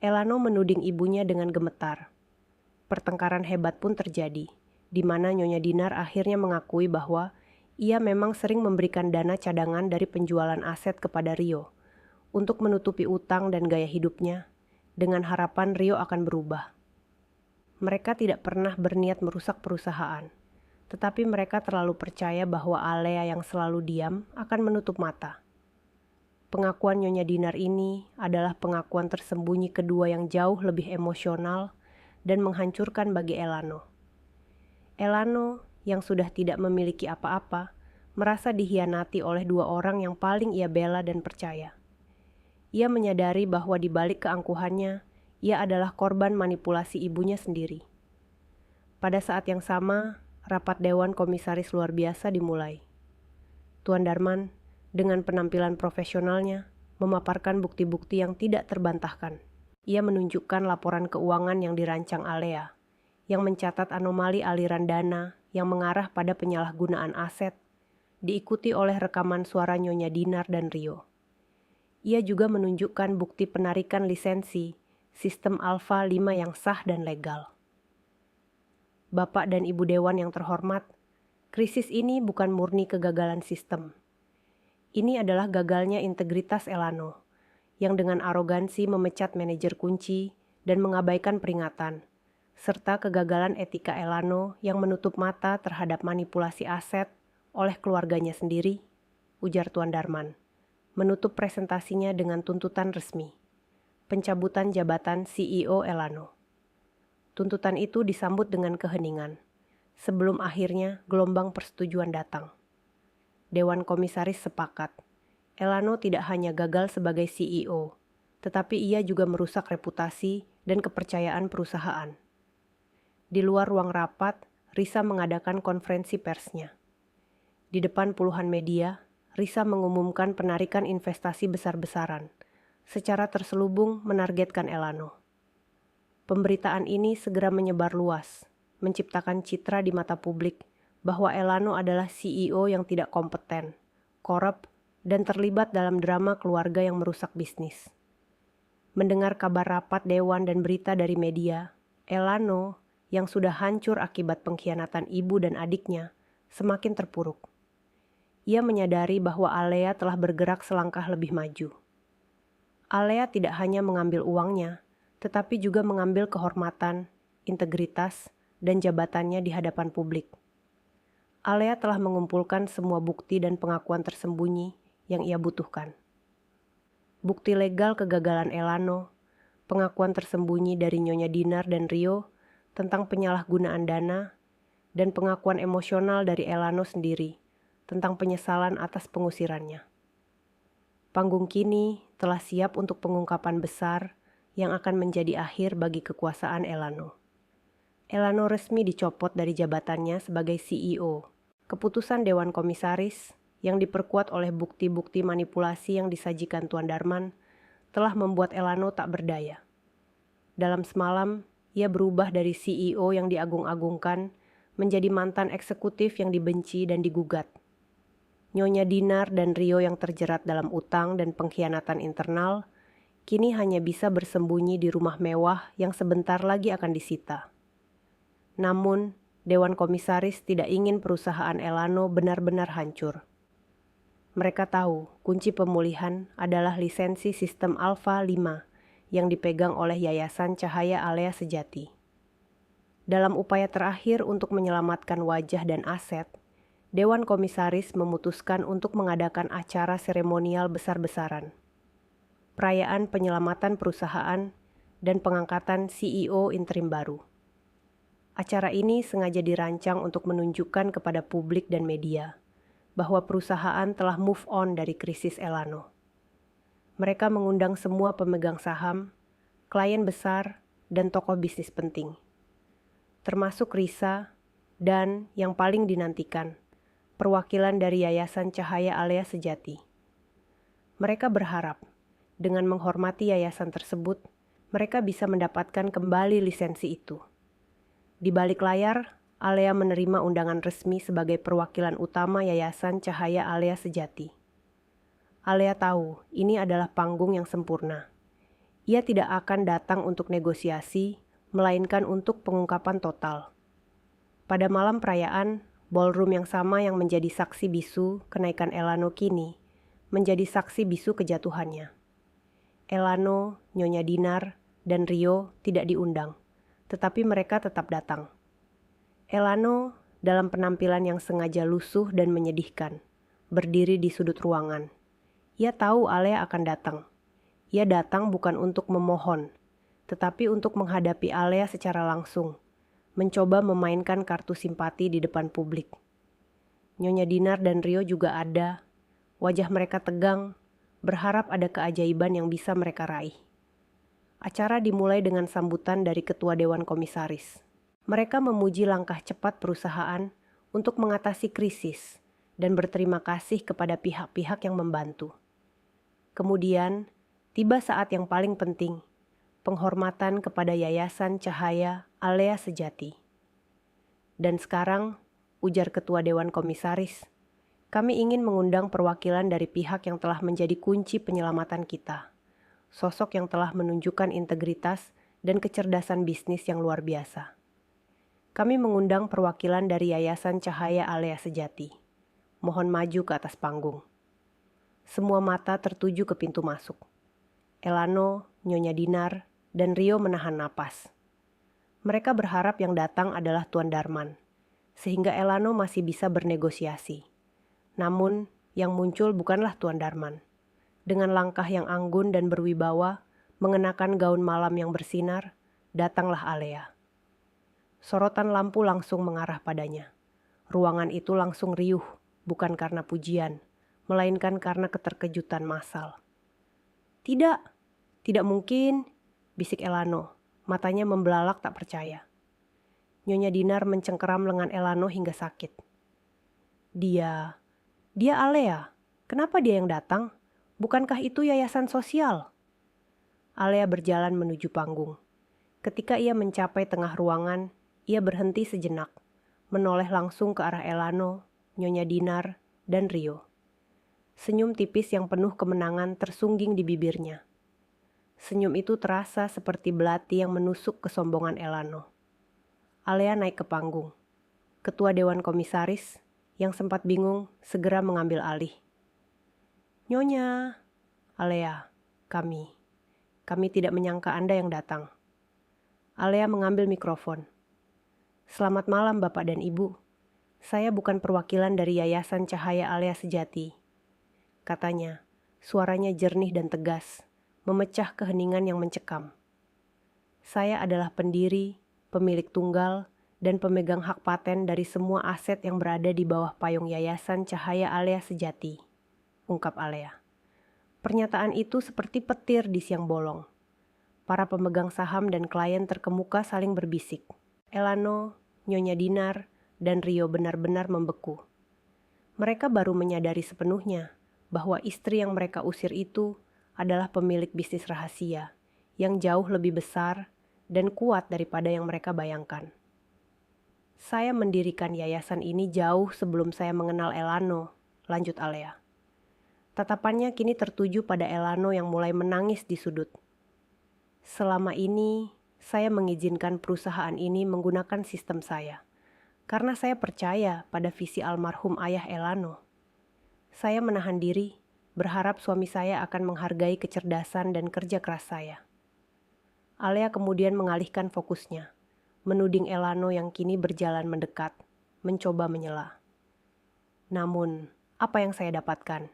Elano menuding ibunya dengan gemetar. Pertengkaran hebat pun terjadi, di mana Nyonya Dinar akhirnya mengakui bahwa ia memang sering memberikan dana cadangan dari penjualan aset kepada Rio untuk menutupi utang dan gaya hidupnya, dengan harapan Rio akan berubah. Mereka tidak pernah berniat merusak perusahaan, tetapi mereka terlalu percaya bahwa Alea yang selalu diam akan menutup mata. Pengakuan Nyonya Dinar ini adalah pengakuan tersembunyi kedua yang jauh lebih emosional dan menghancurkan bagi Elano. Elano yang sudah tidak memiliki apa-apa, merasa dihianati oleh dua orang yang paling ia bela dan percaya. Ia menyadari bahwa di balik keangkuhannya, ia adalah korban manipulasi ibunya sendiri. Pada saat yang sama, rapat Dewan Komisaris luar biasa dimulai. Tuan Darman, dengan penampilan profesionalnya, memaparkan bukti-bukti yang tidak terbantahkan. Ia menunjukkan laporan keuangan yang dirancang Alea, yang mencatat anomali aliran dana yang mengarah pada penyalahgunaan aset, diikuti oleh rekaman suara Nyonya Dinar dan Rio. Ia juga menunjukkan bukti penarikan lisensi sistem Alpha 5 yang sah dan legal. Bapak dan Ibu Dewan yang terhormat, krisis ini bukan murni kegagalan sistem. Ini adalah gagalnya integritas Elano, yang dengan arogansi memecat manajer kunci dan mengabaikan peringatan, serta kegagalan etika Elano yang menutup mata terhadap manipulasi aset oleh keluarganya sendiri, ujar Tuan Darman, menutup presentasinya dengan tuntutan resmi. Pencabutan jabatan CEO Elano. Tuntutan itu disambut dengan keheningan, sebelum akhirnya gelombang persetujuan datang. Dewan Komisaris sepakat, Elano tidak hanya gagal sebagai CEO, tetapi ia juga merusak reputasi dan kepercayaan perusahaan. Di luar ruang rapat, Risa mengadakan konferensi persnya. Di depan puluhan media, Risa mengumumkan penarikan investasi besar-besaran, secara terselubung menargetkan Elano. Pemberitaan ini segera menyebar luas, menciptakan citra di mata publik bahwa Elano adalah CEO yang tidak kompeten, korup, dan terlibat dalam drama keluarga yang merusak bisnis. Mendengar kabar rapat dewan dan berita dari media, Elano yang sudah hancur akibat pengkhianatan ibu dan adiknya semakin terpuruk. Ia menyadari bahwa Alea telah bergerak selangkah lebih maju. Alea tidak hanya mengambil uangnya, tetapi juga mengambil kehormatan, integritas, dan jabatannya di hadapan publik. Alea telah mengumpulkan semua bukti dan pengakuan tersembunyi yang ia butuhkan. Bukti legal kegagalan Elano, pengakuan tersembunyi dari Nyonya Dinar dan Rio tentang penyalahgunaan dana, dan pengakuan emosional dari Elano sendiri tentang penyesalan atas pengusirannya. Panggung kini telah siap untuk pengungkapan besar yang akan menjadi akhir bagi kekuasaan Elano. Elano resmi dicopot dari jabatannya sebagai CEO. Keputusan Dewan Komisaris yang diperkuat oleh bukti-bukti manipulasi yang disajikan Tuan Darman telah membuat Elano tak berdaya. Dalam semalam, ia berubah dari CEO yang diagung-agungkan menjadi mantan eksekutif yang dibenci dan digugat. Nyonya Dinar dan Rio yang terjerat dalam utang dan pengkhianatan internal, kini hanya bisa bersembunyi di rumah mewah yang sebentar lagi akan disita. Namun, Dewan Komisaris tidak ingin perusahaan Elano benar-benar hancur. Mereka tahu kunci pemulihan adalah lisensi sistem Alpha 5 yang dipegang oleh Yayasan Cahaya Alea Sejati. Dalam upaya terakhir untuk menyelamatkan wajah dan aset, Dewan Komisaris memutuskan untuk mengadakan acara seremonial besar-besaran. Perayaan penyelamatan perusahaan dan pengangkatan CEO interim baru. Acara ini sengaja dirancang untuk menunjukkan kepada publik dan media bahwa perusahaan telah move on dari krisis Elano. Mereka mengundang semua pemegang saham, klien besar, dan tokoh bisnis penting. Termasuk Risa dan, yang paling dinantikan, perwakilan dari Yayasan Cahaya Alea Sejati. Mereka berharap, dengan menghormati yayasan tersebut, mereka bisa mendapatkan kembali lisensi itu. Di balik layar, Alea menerima undangan resmi sebagai perwakilan utama Yayasan Cahaya Alea Sejati. Alea tahu ini adalah panggung yang sempurna. Ia tidak akan datang untuk negosiasi, melainkan untuk pengungkapan total. Pada malam perayaan, ballroom yang sama yang menjadi saksi bisu kenaikan Elano kini menjadi saksi bisu kejatuhannya. Elano, Nyonya Dinar, dan Rio tidak diundang, tetapi mereka tetap datang. Elano, dalam penampilan yang sengaja lusuh dan menyedihkan, berdiri di sudut ruangan. Ia tahu Alea akan datang. Ia datang bukan untuk memohon, tetapi untuk menghadapi Alea secara langsung, mencoba memainkan kartu simpati di depan publik. Nyonya Dinar dan Rio juga ada. Wajah mereka tegang, berharap ada keajaiban yang bisa mereka raih. Acara dimulai dengan sambutan dari Ketua Dewan Komisaris. Mereka memuji langkah cepat perusahaan untuk mengatasi krisis dan berterima kasih kepada pihak-pihak yang membantu. Kemudian, tiba saat yang paling penting, penghormatan kepada Yayasan Cahaya Alea Sejati. Dan sekarang, ujar Ketua Dewan Komisaris, kami ingin mengundang perwakilan dari pihak yang telah menjadi kunci penyelamatan kita. Sosok yang telah menunjukkan integritas dan kecerdasan bisnis yang luar biasa. Kami mengundang perwakilan dari Yayasan Cahaya Alea Sejati. Mohon maju ke atas panggung. Semua mata tertuju ke pintu masuk. Elano, Nyonya Dinar, dan Rio menahan napas. Mereka berharap yang datang adalah Tuan Darman, sehingga Elano masih bisa bernegosiasi. Namun, yang muncul bukanlah Tuan Darman. Dengan langkah yang anggun dan berwibawa, mengenakan gaun malam yang bersinar, datanglah Alea. Sorotan lampu langsung mengarah padanya. Ruangan itu langsung riuh, bukan karena pujian, melainkan karena keterkejutan massal. Tidak, tidak mungkin, bisik Elano, matanya membelalak tak percaya. Nyonya Dinar mencengkeram lengan Elano hingga sakit. Dia Alea, kenapa dia yang datang? Bukankah itu yayasan sosial? Alea berjalan menuju panggung. Ketika ia mencapai tengah ruangan, ia berhenti sejenak, menoleh langsung ke arah Elano, Nyonya Dinar, dan Rio. Senyum tipis yang penuh kemenangan tersungging di bibirnya. Senyum itu terasa seperti belati yang menusuk kesombongan Elano. Alea naik ke panggung. Ketua Dewan Komisaris, yang sempat bingung, segera mengambil alih. Nyonya, Alea, kami tidak menyangka Anda yang datang. Alea mengambil mikrofon. Selamat malam Bapak dan Ibu. Saya bukan perwakilan dari Yayasan Cahaya Alea Sejati. Katanya, suaranya jernih dan tegas, memecah keheningan yang mencekam. Saya adalah pendiri, pemilik tunggal, dan pemegang hak paten dari semua aset yang berada di bawah payung Yayasan Cahaya Alea Sejati, ungkap Alea. Pernyataan itu seperti petir di siang bolong. Para pemegang saham dan klien terkemuka saling berbisik. Elano, Nyonya Dinar, dan Rio benar-benar membeku. Mereka baru menyadari sepenuhnya bahwa istri yang mereka usir itu adalah pemilik bisnis rahasia yang jauh lebih besar dan kuat daripada yang mereka bayangkan. Saya mendirikan yayasan ini jauh sebelum saya mengenal Elano, lanjut Alea. Tatapannya kini tertuju pada Elano yang mulai menangis di sudut. Selama ini, saya mengizinkan perusahaan ini menggunakan sistem saya, karena saya percaya pada visi almarhum ayah Elano. Saya menahan diri, berharap suami saya akan menghargai kecerdasan dan kerja keras saya. Alea kemudian mengalihkan fokusnya, menuding Elano yang kini berjalan mendekat, mencoba menyela. Namun, apa yang saya dapatkan?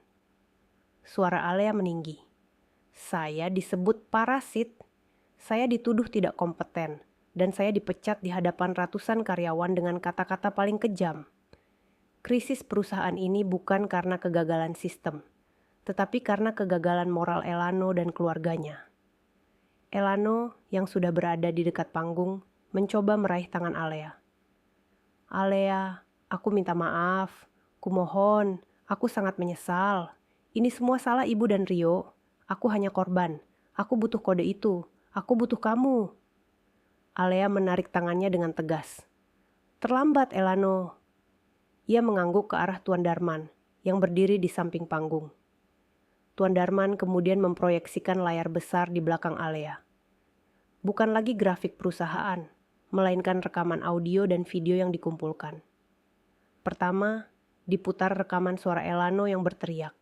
Suara Alea meninggi. Saya disebut parasit. Saya dituduh tidak kompeten, dan saya dipecat di hadapan ratusan karyawan dengan kata-kata paling kejam. Krisis perusahaan ini bukan karena kegagalan sistem, tetapi karena kegagalan moral Elano dan keluarganya. Elano yang sudah berada di dekat panggung mencoba meraih tangan Alea. Alea, aku minta maaf, kumohon, aku sangat menyesal. Ini semua salah ibu dan Rio. Aku hanya korban. Aku butuh kode itu. Aku butuh kamu. Alea menarik tangannya dengan tegas. Terlambat, Elano. Ia mengangguk ke arah Tuan Darman yang berdiri di samping panggung. Tuan Darman kemudian memproyeksikan layar besar di belakang Alea. Bukan lagi grafik perusahaan, melainkan rekaman audio dan video yang dikumpulkan. Pertama, diputar rekaman suara Elano yang berteriak.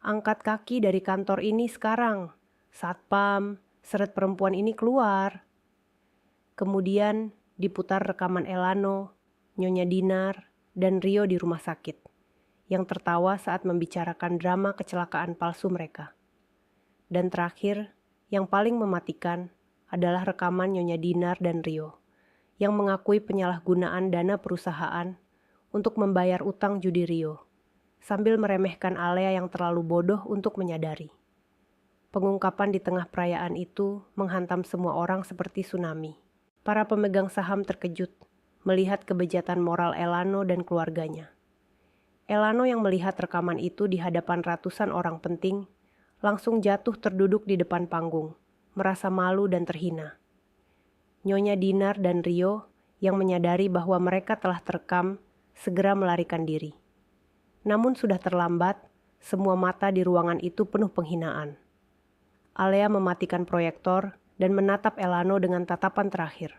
Angkat kaki dari kantor ini sekarang. Satpam, seret perempuan ini keluar. Kemudian diputar rekaman Elano, Nyonya Dinar, dan Rio di rumah sakit, yang tertawa saat membicarakan drama kecelakaan palsu mereka. Dan terakhir, yang paling mematikan adalah rekaman Nyonya Dinar dan Rio, yang mengakui penyalahgunaan dana perusahaan untuk membayar utang judi Rio, sambil meremehkan Alea yang terlalu bodoh untuk menyadari. Pengungkapan di tengah perayaan itu menghantam semua orang seperti tsunami. Para pemegang saham terkejut melihat kebejatan moral Elano dan keluarganya. Elano yang melihat rekaman itu di hadapan ratusan orang penting langsung jatuh terduduk di depan panggung, merasa malu dan terhina. Nyonya Dinar dan Rio yang menyadari bahwa mereka telah terekam segera melarikan diri. Namun sudah terlambat, semua mata di ruangan itu penuh penghinaan. Alea mematikan proyektor dan menatap Elano dengan tatapan terakhir.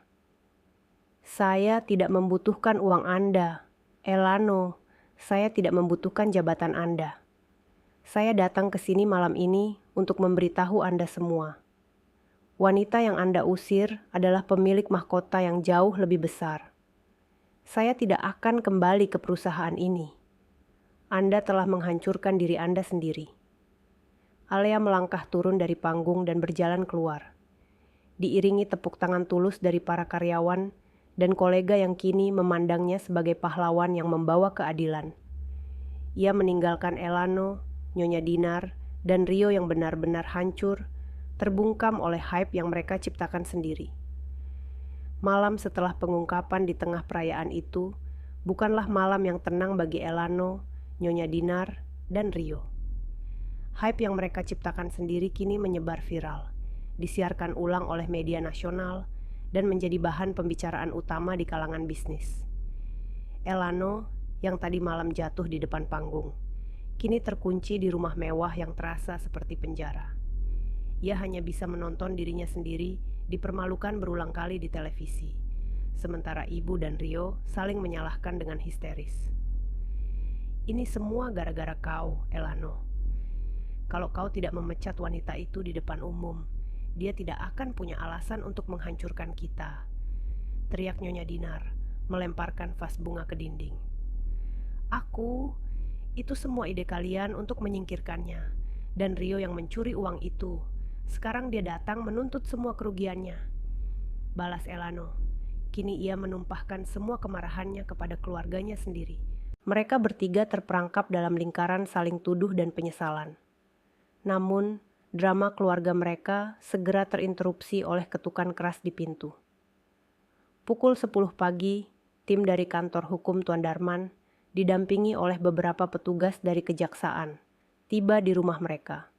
Saya tidak membutuhkan uang Anda, Elano. Saya tidak membutuhkan jabatan Anda. Saya datang ke sini malam ini untuk memberitahu Anda semua. Wanita yang Anda usir adalah pemilik mahkota yang jauh lebih besar. Saya tidak akan kembali ke perusahaan ini. Anda telah menghancurkan diri Anda sendiri. Alea melangkah turun dari panggung dan berjalan keluar. Diiringi tepuk tangan tulus dari para karyawan dan kolega yang kini memandangnya sebagai pahlawan yang membawa keadilan. Ia meninggalkan Elano, Nyonya Dinar, dan Rio yang benar-benar hancur, terbungkam oleh hype yang mereka ciptakan sendiri. Malam setelah pengungkapan di tengah perayaan itu, bukanlah malam yang tenang bagi Elano, Nyonya Dinar, dan Rio. Hype yang mereka ciptakan sendiri kini menyebar viral, disiarkan ulang oleh media nasional, dan menjadi bahan pembicaraan utama di kalangan bisnis. Elano, yang tadi malam jatuh di depan panggung, kini terkunci di rumah mewah yang terasa seperti penjara. Ia hanya bisa menonton dirinya sendiri dipermalukan berulang kali di televisi, sementara ibu dan Rio saling menyalahkan dengan histeris. Ini semua gara-gara kau, Elano. Kalau kau tidak memecat wanita itu di depan umum, dia tidak akan punya alasan untuk menghancurkan kita. Teriak Nyonya Dinar, melemparkan vas bunga ke dinding. Itu semua ide kalian untuk menyingkirkannya. Dan Rio yang mencuri uang itu. Sekarang dia datang menuntut semua kerugiannya. Balas Elano. Kini ia menumpahkan semua kemarahannya kepada keluarganya sendiri. Mereka bertiga terperangkap dalam lingkaran saling tuduh dan penyesalan. Namun, drama keluarga mereka segera terinterupsi oleh ketukan keras di pintu. Pukul 10 pagi, tim dari kantor hukum Tuan Darman, didampingi oleh beberapa petugas dari kejaksaan, tiba di rumah mereka.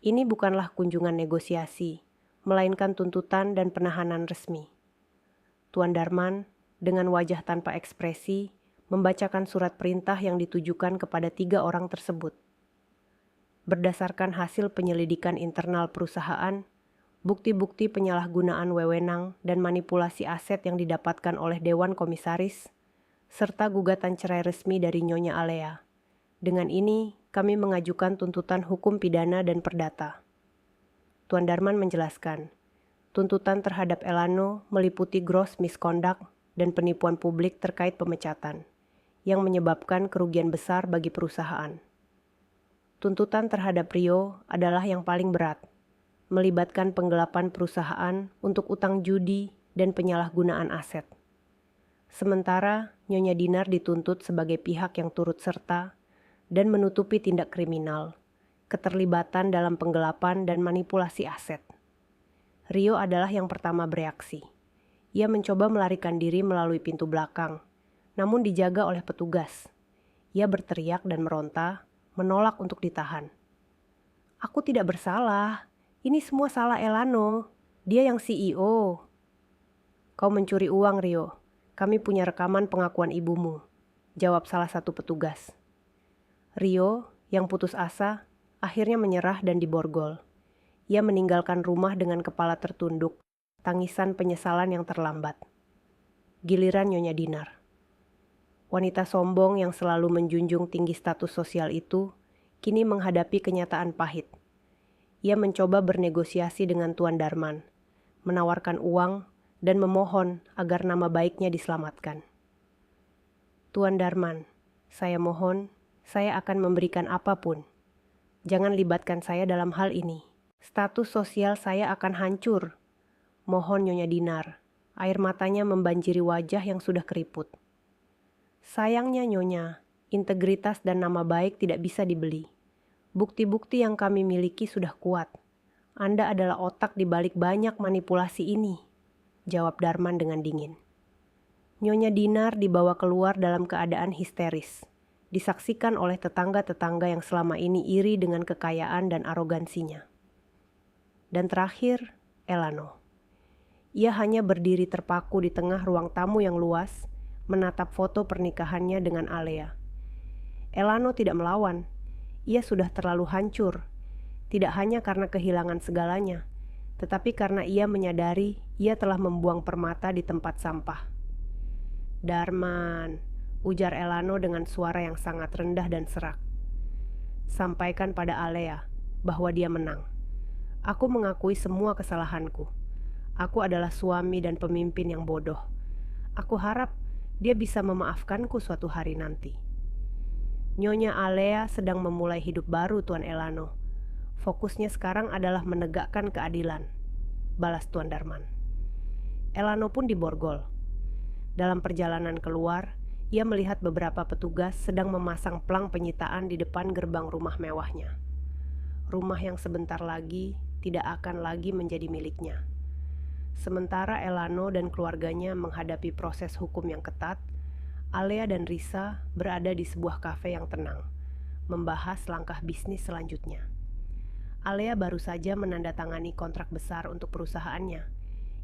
Ini bukanlah kunjungan negosiasi, melainkan tuntutan dan penahanan resmi. Tuan Darman, dengan wajah tanpa ekspresi, membacakan surat perintah yang ditujukan kepada 3 orang tersebut. Berdasarkan hasil penyelidikan internal perusahaan, bukti-bukti penyalahgunaan wewenang dan manipulasi aset yang didapatkan oleh Dewan Komisaris, serta gugatan cerai resmi dari Nyonya Alea. Dengan ini, kami mengajukan tuntutan hukum pidana dan perdata. Tuan Darman menjelaskan, tuntutan terhadap Elano meliputi gross misconduct dan penipuan publik terkait pemecatan, yang menyebabkan kerugian besar bagi perusahaan. Tuntutan terhadap Rio adalah yang paling berat, melibatkan penggelapan perusahaan untuk utang judi dan penyalahgunaan aset. Sementara Nyonya Dinar dituntut sebagai pihak yang turut serta dan menutupi tindak kriminal, keterlibatan dalam penggelapan dan manipulasi aset. Rio adalah yang pertama bereaksi. Ia mencoba melarikan diri melalui pintu belakang, namun dijaga oleh petugas. Ia berteriak dan meronta, menolak untuk ditahan. "Aku tidak bersalah. Ini semua salah Elano. Dia yang CEO." "Kau mencuri uang, Rio. Kami punya rekaman pengakuan ibumu," jawab salah satu petugas. Rio, yang putus asa, akhirnya menyerah dan diborgol. Ia meninggalkan rumah dengan kepala tertunduk, tangisan penyesalan yang terlambat. Giliran Nyonya Dinar. Wanita sombong yang selalu menjunjung tinggi status sosial itu, kini menghadapi kenyataan pahit. Ia mencoba bernegosiasi dengan Tuan Darman, menawarkan uang dan memohon agar nama baiknya diselamatkan. "Tuan Darman, saya mohon, saya akan memberikan apapun. Jangan libatkan saya dalam hal ini. Status sosial saya akan hancur. Mohon Nyonya Dinar." Air matanya membanjiri wajah yang sudah keriput. "Sayangnya Nyonya, integritas dan nama baik tidak bisa dibeli. Bukti-bukti yang kami miliki sudah kuat. Anda adalah otak di balik banyak manipulasi ini," jawab Darman dengan dingin. Nyonya Dinar dibawa keluar dalam keadaan histeris. Disaksikan oleh tetangga-tetangga yang selama ini iri dengan kekayaan dan arogansinya. Dan terakhir, Elano. Ia hanya berdiri terpaku di tengah ruang tamu yang luas, menatap foto pernikahannya dengan Alea. Elano tidak melawan. Ia sudah terlalu hancur, tidak hanya karena kehilangan segalanya, tetapi karena ia menyadari ia telah membuang permata di tempat sampah. "Darman," ujar Elano dengan suara yang sangat rendah dan serak. "Sampaikan pada Alea bahwa dia menang. Aku mengakui semua kesalahanku. Aku adalah suami dan pemimpin yang bodoh. Aku harap dia bisa memaafkanku suatu hari nanti." "Nyonya Alea sedang memulai hidup baru, Tuan Elano. Fokusnya sekarang adalah menegakkan keadilan," balas Tuan Darman. Elano pun diborgol. Dalam perjalanan keluar, ia melihat beberapa petugas sedang memasang plang penyitaan di depan gerbang rumah mewahnya. Rumah yang sebentar lagi tidak akan lagi menjadi miliknya. Sementara Elano dan keluarganya menghadapi proses hukum yang ketat, Alea dan Risa berada di sebuah kafe yang tenang, membahas langkah bisnis selanjutnya. Alea baru saja menandatangani kontrak besar untuk perusahaannya,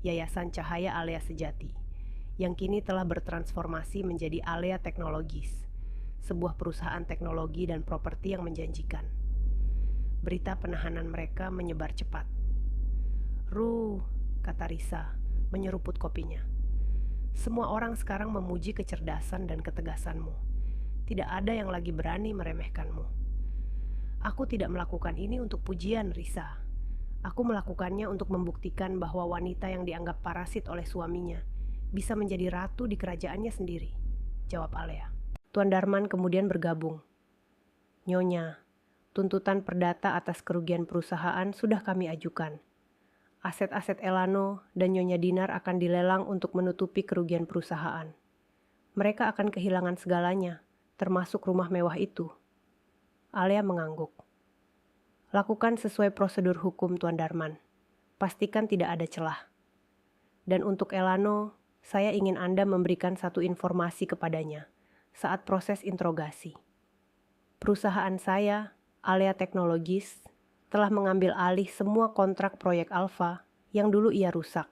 Yayasan Cahaya Alea Sejati, yang kini telah bertransformasi menjadi Alea Teknologis, sebuah perusahaan teknologi dan properti yang menjanjikan. Berita penahanan mereka menyebar cepat. "Ruh," kata Risa, menyeruput kopinya. "Semua orang sekarang memuji kecerdasan dan ketegasanmu. Tidak ada yang lagi berani meremehkanmu." "Aku tidak melakukan ini untuk pujian, Risa. Aku melakukannya untuk membuktikan bahwa wanita yang dianggap parasit oleh suaminya bisa menjadi ratu di kerajaannya sendiri," jawab Alea. Tuan Darman kemudian bergabung. "Nyonya, tuntutan perdata atas kerugian perusahaan sudah kami ajukan. Aset-aset Elano dan Nyonya Dinar akan dilelang untuk menutupi kerugian perusahaan. Mereka akan kehilangan segalanya, termasuk rumah mewah itu." Alea mengangguk. "Lakukan sesuai prosedur hukum, Tuan Darman. Pastikan tidak ada celah. Dan untuk Elano, saya ingin Anda memberikan satu informasi kepadanya saat proses interogasi. Perusahaan saya, Alea Teknologis, setelah mengambil alih semua kontrak proyek Alfa yang dulu ia rusak.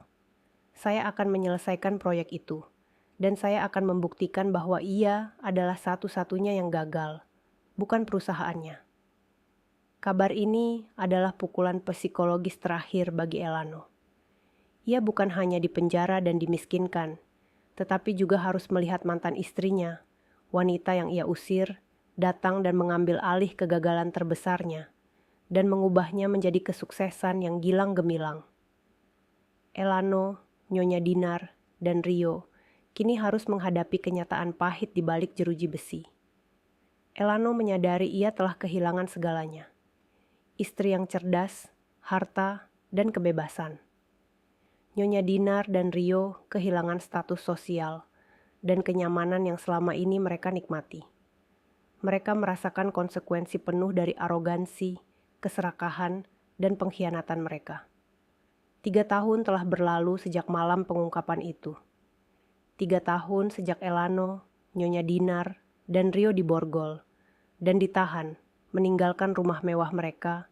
Saya akan menyelesaikan proyek itu, dan saya akan membuktikan bahwa ia adalah satu-satunya yang gagal, bukan perusahaannya. Kabar ini adalah pukulan psikologis terakhir bagi Elano. Ia bukan hanya dipenjara dan dimiskinkan, tetapi juga harus melihat mantan istrinya, wanita yang ia usir, datang dan mengambil alih kegagalan terbesarnya, dan mengubahnya menjadi kesuksesan yang gilang gemilang. Elano, Nyonya Dinar, dan Rio kini harus menghadapi kenyataan pahit di balik jeruji besi. Elano menyadari ia telah kehilangan segalanya. Istri yang cerdas, harta, dan kebebasan. Nyonya Dinar dan Rio kehilangan status sosial dan kenyamanan yang selama ini mereka nikmati. Mereka merasakan konsekuensi penuh dari arogansi, keserakahan, dan pengkhianatan mereka. 3 tahun telah berlalu sejak malam pengungkapan itu. 3 tahun sejak Elano, Nyonya Dinar, dan Rio diborgol dan ditahan, meninggalkan rumah mewah mereka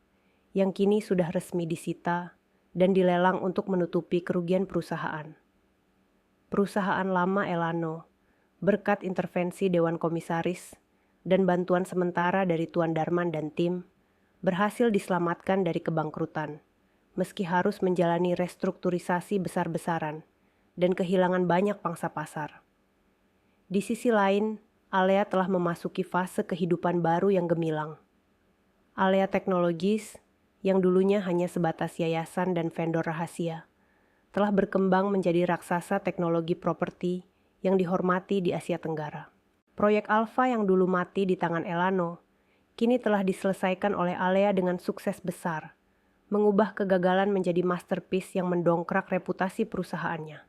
yang kini sudah resmi disita dan dilelang untuk menutupi kerugian perusahaan. Perusahaan lama Elano, berkat intervensi Dewan Komisaris dan bantuan sementara dari Tuan Darman dan tim, berhasil diselamatkan dari kebangkrutan, meski harus menjalani restrukturisasi besar-besaran dan kehilangan banyak pangsa pasar. Di sisi lain, Alea telah memasuki fase kehidupan baru yang gemilang. Alea Technologies, yang dulunya hanya sebatas yayasan dan vendor rahasia, telah berkembang menjadi raksasa teknologi properti yang dihormati di Asia Tenggara. Proyek Alfa yang dulu mati di tangan Elano, kini telah diselesaikan oleh Alea dengan sukses besar, mengubah kegagalan menjadi masterpiece yang mendongkrak reputasi perusahaannya.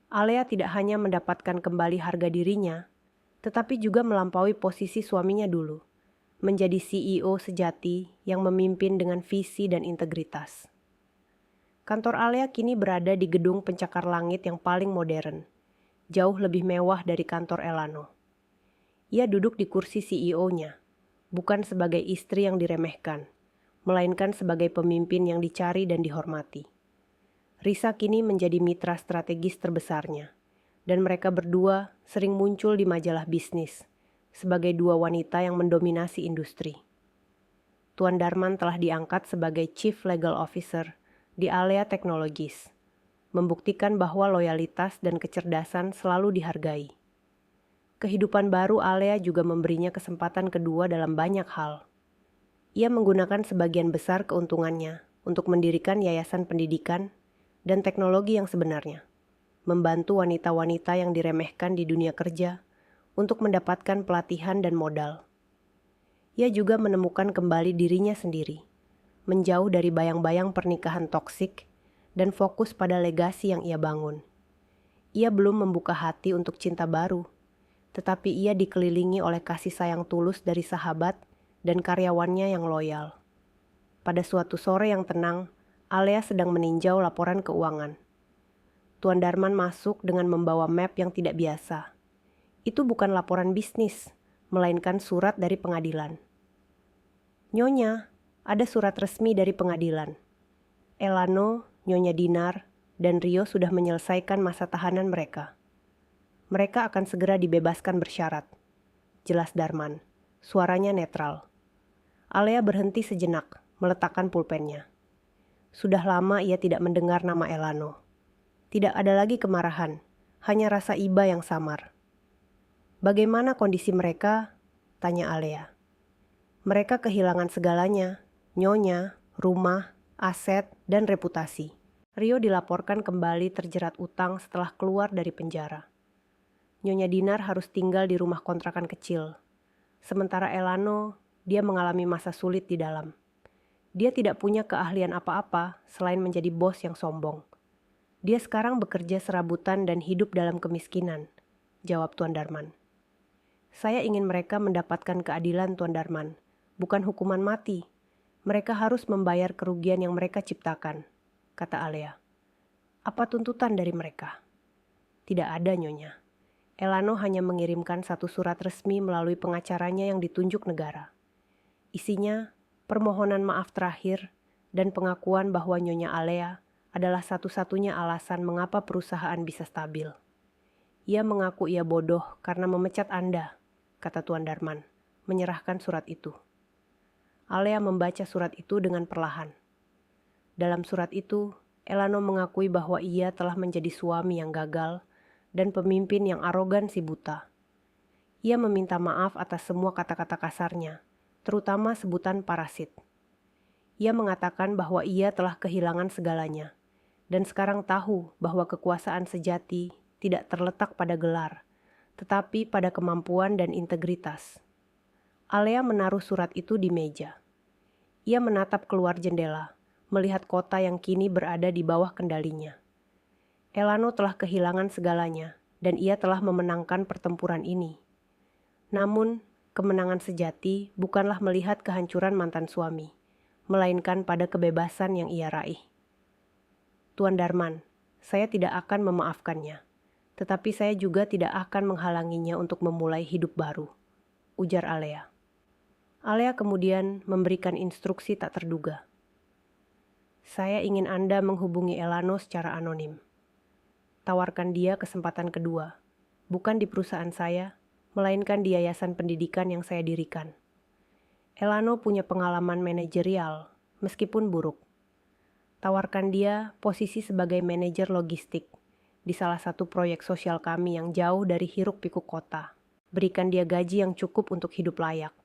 Alea tidak hanya mendapatkan kembali harga dirinya, tetapi juga melampaui posisi suaminya dulu, menjadi CEO sejati yang memimpin dengan visi dan integritas. Kantor Alea kini berada di gedung pencakar langit yang paling modern, jauh lebih mewah dari kantor Elano. Ia duduk di kursi CEO-nya, bukan sebagai istri yang diremehkan, melainkan sebagai pemimpin yang dicari dan dihormati. Risa kini menjadi mitra strategis terbesarnya, dan mereka berdua sering muncul di majalah bisnis sebagai dua wanita yang mendominasi industri. Tuan Darman telah diangkat sebagai Chief Legal Officer di Alea Technologies, membuktikan bahwa loyalitas dan kecerdasan selalu dihargai. Kehidupan baru Alea juga memberinya kesempatan kedua dalam banyak hal. Ia menggunakan sebagian besar keuntungannya untuk mendirikan yayasan pendidikan dan teknologi yang sebenarnya, membantu wanita-wanita yang diremehkan di dunia kerja untuk mendapatkan pelatihan dan modal. Ia juga menemukan kembali dirinya sendiri, menjauh dari bayang-bayang pernikahan toksik dan fokus pada legasi yang ia bangun. Ia belum membuka hati untuk cinta baru, tetapi ia dikelilingi oleh kasih sayang tulus dari sahabat dan karyawannya yang loyal. Pada suatu sore yang tenang, Alea sedang meninjau laporan keuangan. Tuan Darman masuk dengan membawa map yang tidak biasa. Itu bukan laporan bisnis, melainkan surat dari pengadilan. Nyonya, ada surat resmi dari pengadilan. Elano, Nyonya Dinar, dan Rio sudah menyelesaikan masa tahanan mereka. Mereka akan segera dibebaskan bersyarat. Jelas Darman, suaranya netral. Alea berhenti sejenak, meletakkan pulpennya. Sudah lama ia tidak mendengar nama Elano. Tidak ada lagi kemarahan, hanya rasa iba yang samar. Bagaimana kondisi mereka? Tanya Alea. Mereka kehilangan segalanya, Nyonya, rumah, aset, dan reputasi. Rio dilaporkan kembali terjerat utang setelah keluar dari penjara. Nyonya Dinar harus tinggal di rumah kontrakan kecil. Sementara Elano, dia mengalami masa sulit di dalam. Dia tidak punya keahlian apa-apa selain menjadi bos yang sombong. Dia sekarang bekerja serabutan dan hidup dalam kemiskinan, jawab Tuan Darman. Saya ingin mereka mendapatkan keadilan, Tuan Darman, bukan hukuman mati. Mereka harus membayar kerugian yang mereka ciptakan, kata Alea. Apa tuntutan dari mereka? Tidak ada, Nyonya. Elano hanya mengirimkan satu surat resmi melalui pengacaranya yang ditunjuk negara. Isinya, permohonan maaf terakhir, dan pengakuan bahwa Nyonya Alea adalah satu-satunya alasan mengapa perusahaan bisa stabil. Ia mengaku ia bodoh karena memecat Anda, kata Tuan Darman, menyerahkan surat itu. Alea membaca surat itu dengan perlahan. Dalam surat itu, Elano mengakui bahwa ia telah menjadi suami yang gagal dan pemimpin yang arogan si buta. Ia meminta maaf atas semua kata-kata kasarnya, terutama sebutan parasit. Ia mengatakan bahwa ia telah kehilangan segalanya, dan sekarang tahu bahwa kekuasaan sejati tidak terletak pada gelar, tetapi pada kemampuan dan integritas. Alea menaruh surat itu di meja. Ia menatap keluar jendela, melihat kota yang kini berada di bawah kendalinya. Elano telah kehilangan segalanya, dan ia telah memenangkan pertempuran ini. Namun, kemenangan sejati bukanlah melihat kehancuran mantan suami, melainkan pada kebebasan yang ia raih. Tuan Darman, saya tidak akan memaafkannya, tetapi saya juga tidak akan menghalanginya untuk memulai hidup baru, ujar Alea. Alea kemudian memberikan instruksi tak terduga. Saya ingin Anda menghubungi Elano secara anonim. Tawarkan dia kesempatan kedua, bukan di perusahaan saya, melainkan di yayasan pendidikan yang saya dirikan. Elano punya pengalaman manajerial, meskipun buruk. Tawarkan dia posisi sebagai manajer logistik di salah satu proyek sosial kami yang jauh dari hiruk-pikuk kota. Berikan dia gaji yang cukup untuk hidup layak,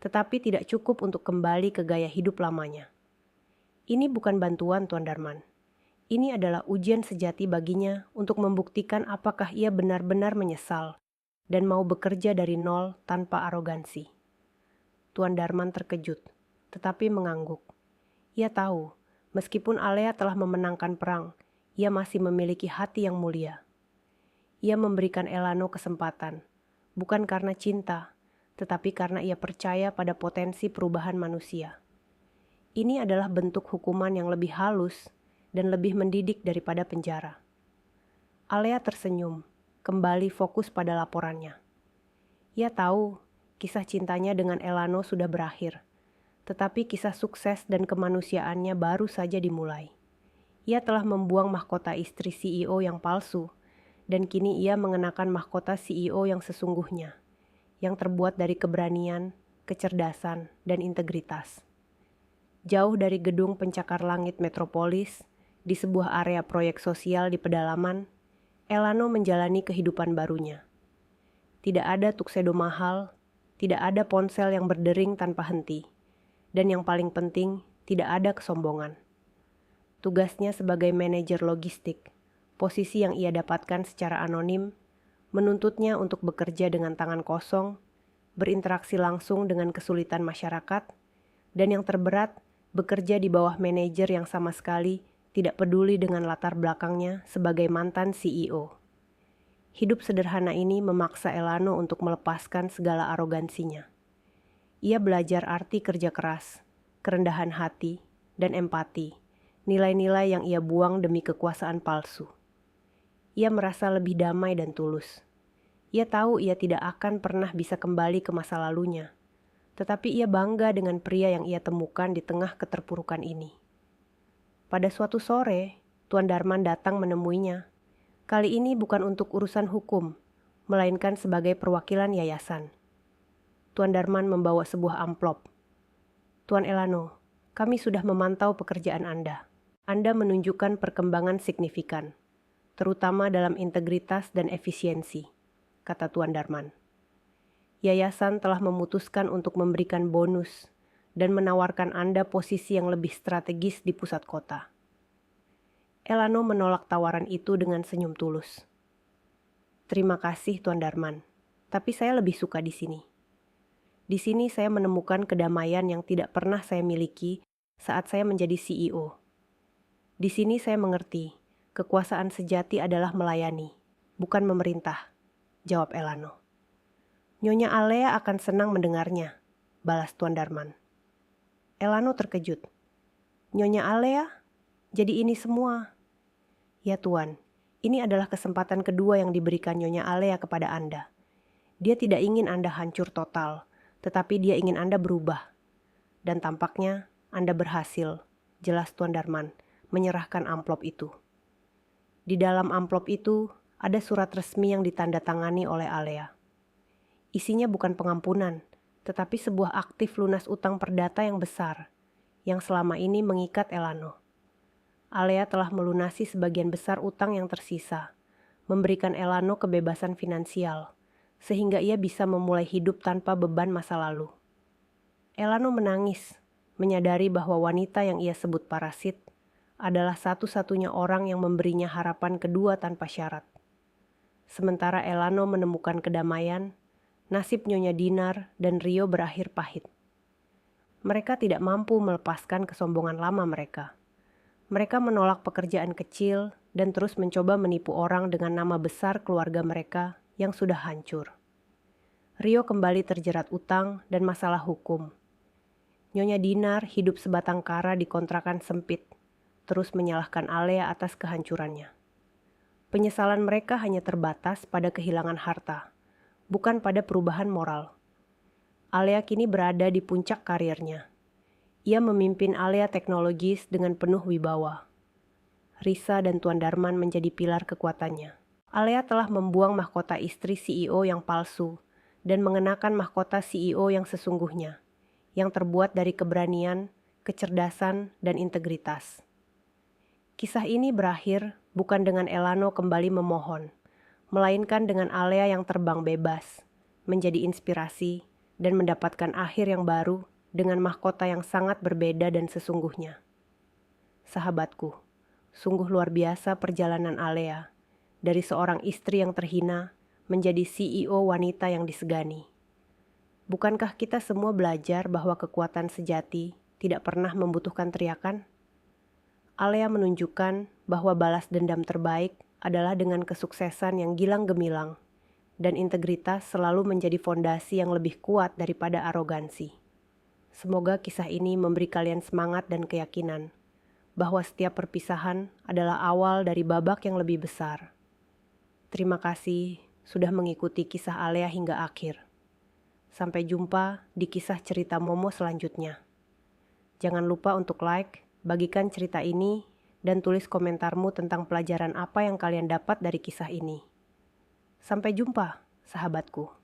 tetapi tidak cukup untuk kembali ke gaya hidup lamanya. Ini bukan bantuan, Tuan Darman. Ini adalah ujian sejati baginya untuk membuktikan apakah ia benar-benar menyesal dan mau bekerja dari nol tanpa arogansi. Tuan Darman terkejut, tetapi mengangguk. Ia tahu, meskipun Alea telah memenangkan perang, ia masih memiliki hati yang mulia. Ia memberikan Elano kesempatan, bukan karena cinta, tetapi karena ia percaya pada potensi perubahan manusia. Ini adalah bentuk hukuman yang lebih halus dan lebih mendidik daripada penjara. Alea tersenyum, kembali fokus pada laporannya. Ia tahu kisah cintanya dengan Elano sudah berakhir, tetapi kisah sukses dan kemanusiaannya baru saja dimulai. Ia telah membuang mahkota istri CEO yang palsu, dan kini ia mengenakan mahkota CEO yang sesungguhnya, yang terbuat dari keberanian, kecerdasan, dan integritas. Jauh dari gedung pencakar langit metropolis, di sebuah area proyek sosial di pedalaman, Elano menjalani kehidupan barunya. Tidak ada tuxedo mahal, tidak ada ponsel yang berdering tanpa henti, dan yang paling penting, tidak ada kesombongan. Tugasnya sebagai manajer logistik, posisi yang ia dapatkan secara anonim, menuntutnya untuk bekerja dengan tangan kosong, berinteraksi langsung dengan kesulitan masyarakat, dan yang terberat, bekerja di bawah manajer yang sama sekali tidak peduli dengan latar belakangnya sebagai mantan CEO. Hidup sederhana ini memaksa Elano untuk melepaskan segala arogansinya. Ia belajar arti kerja keras, kerendahan hati, dan empati, nilai-nilai yang ia buang demi kekuasaan palsu. Ia merasa lebih damai dan tulus. Ia tahu ia tidak akan pernah bisa kembali ke masa lalunya, tetapi ia bangga dengan pria yang ia temukan di tengah keterpurukan ini. Pada suatu sore, Tuan Darman datang menemuinya. Kali ini bukan untuk urusan hukum, melainkan sebagai perwakilan yayasan. Tuan Darman membawa sebuah amplop. Tuan Elano, kami sudah memantau pekerjaan Anda. Anda menunjukkan perkembangan signifikan, terutama dalam integritas dan efisiensi, kata Tuan Darman. Yayasan telah memutuskan untuk memberikan bonus dan menawarkan Anda posisi yang lebih strategis di pusat kota. Elano menolak tawaran itu dengan senyum tulus. Terima kasih, Tuan Darman, tapi saya lebih suka di sini. Di sini saya menemukan kedamaian yang tidak pernah saya miliki saat saya menjadi CEO. Di sini saya mengerti, kekuasaan sejati adalah melayani, bukan memerintah, jawab Elano. Nyonya Alea akan senang mendengarnya, balas Tuan Darman. Elano terkejut. Nyonya Alea? Jadi ini semua? Ya Tuan, ini adalah kesempatan kedua yang diberikan Nyonya Alea kepada Anda. Dia tidak ingin Anda hancur total, tetapi dia ingin Anda berubah. dan tampaknya Anda berhasil, jelas Tuan Darman, menyerahkan amplop itu. Di dalam amplop itu ada surat resmi yang ditandatangani oleh Alea. Isinya bukan pengampunan, tetapi sebuah aktif lunas utang perdata yang besar, yang selama ini mengikat Elano. Alea telah melunasi sebagian besar utang yang tersisa, memberikan Elano kebebasan finansial, sehingga ia bisa memulai hidup tanpa beban masa lalu. Elano menangis, menyadari bahwa wanita yang ia sebut parasit adalah satu-satunya orang yang memberinya harapan kedua tanpa syarat. Sementara Elano menemukan kedamaian, nasib Nyonya Dinar dan Rio berakhir pahit. Mereka tidak mampu melepaskan kesombongan lama mereka. Mereka menolak pekerjaan kecil dan terus mencoba menipu orang dengan nama besar keluarga mereka yang sudah hancur. Rio kembali terjerat utang dan masalah hukum. Nyonya Dinar hidup sebatang kara di kontrakan sempit, terus menyalahkan Alea atas kehancurannya. Penyesalan mereka hanya terbatas pada kehilangan harta, bukan pada perubahan moral. Alea kini berada di puncak karirnya. Ia memimpin Alea Teknologis dengan penuh wibawa. Risa dan Tuan Darman menjadi pilar kekuatannya. Alea telah membuang mahkota istri CEO yang palsu dan mengenakan mahkota CEO yang sesungguhnya, yang terbuat dari keberanian, kecerdasan, dan integritas. Kisah ini berakhir bukan dengan Elano kembali memohon, melainkan dengan Alea yang terbang bebas, menjadi inspirasi, dan mendapatkan akhir yang baru dengan mahkota yang sangat berbeda dan sesungguhnya. Sahabatku, sungguh luar biasa perjalanan Alea, dari seorang istri yang terhina menjadi CEO wanita yang disegani. Bukankah kita semua belajar bahwa kekuatan sejati tidak pernah membutuhkan teriakan? Alea menunjukkan bahwa balas dendam terbaik adalah dengan kesuksesan yang gilang gemilang, dan integritas selalu menjadi fondasi yang lebih kuat daripada arogansi. Semoga kisah ini memberi kalian semangat dan keyakinan bahwa setiap perpisahan adalah awal dari babak yang lebih besar. Terima kasih sudah mengikuti kisah Alea hingga akhir. Sampai jumpa di kisah cerita Momo selanjutnya. Jangan lupa untuk like, bagikan cerita ini, dan tulis komentarmu tentang pelajaran apa yang kalian dapat dari kisah ini. Sampai jumpa, sahabatku.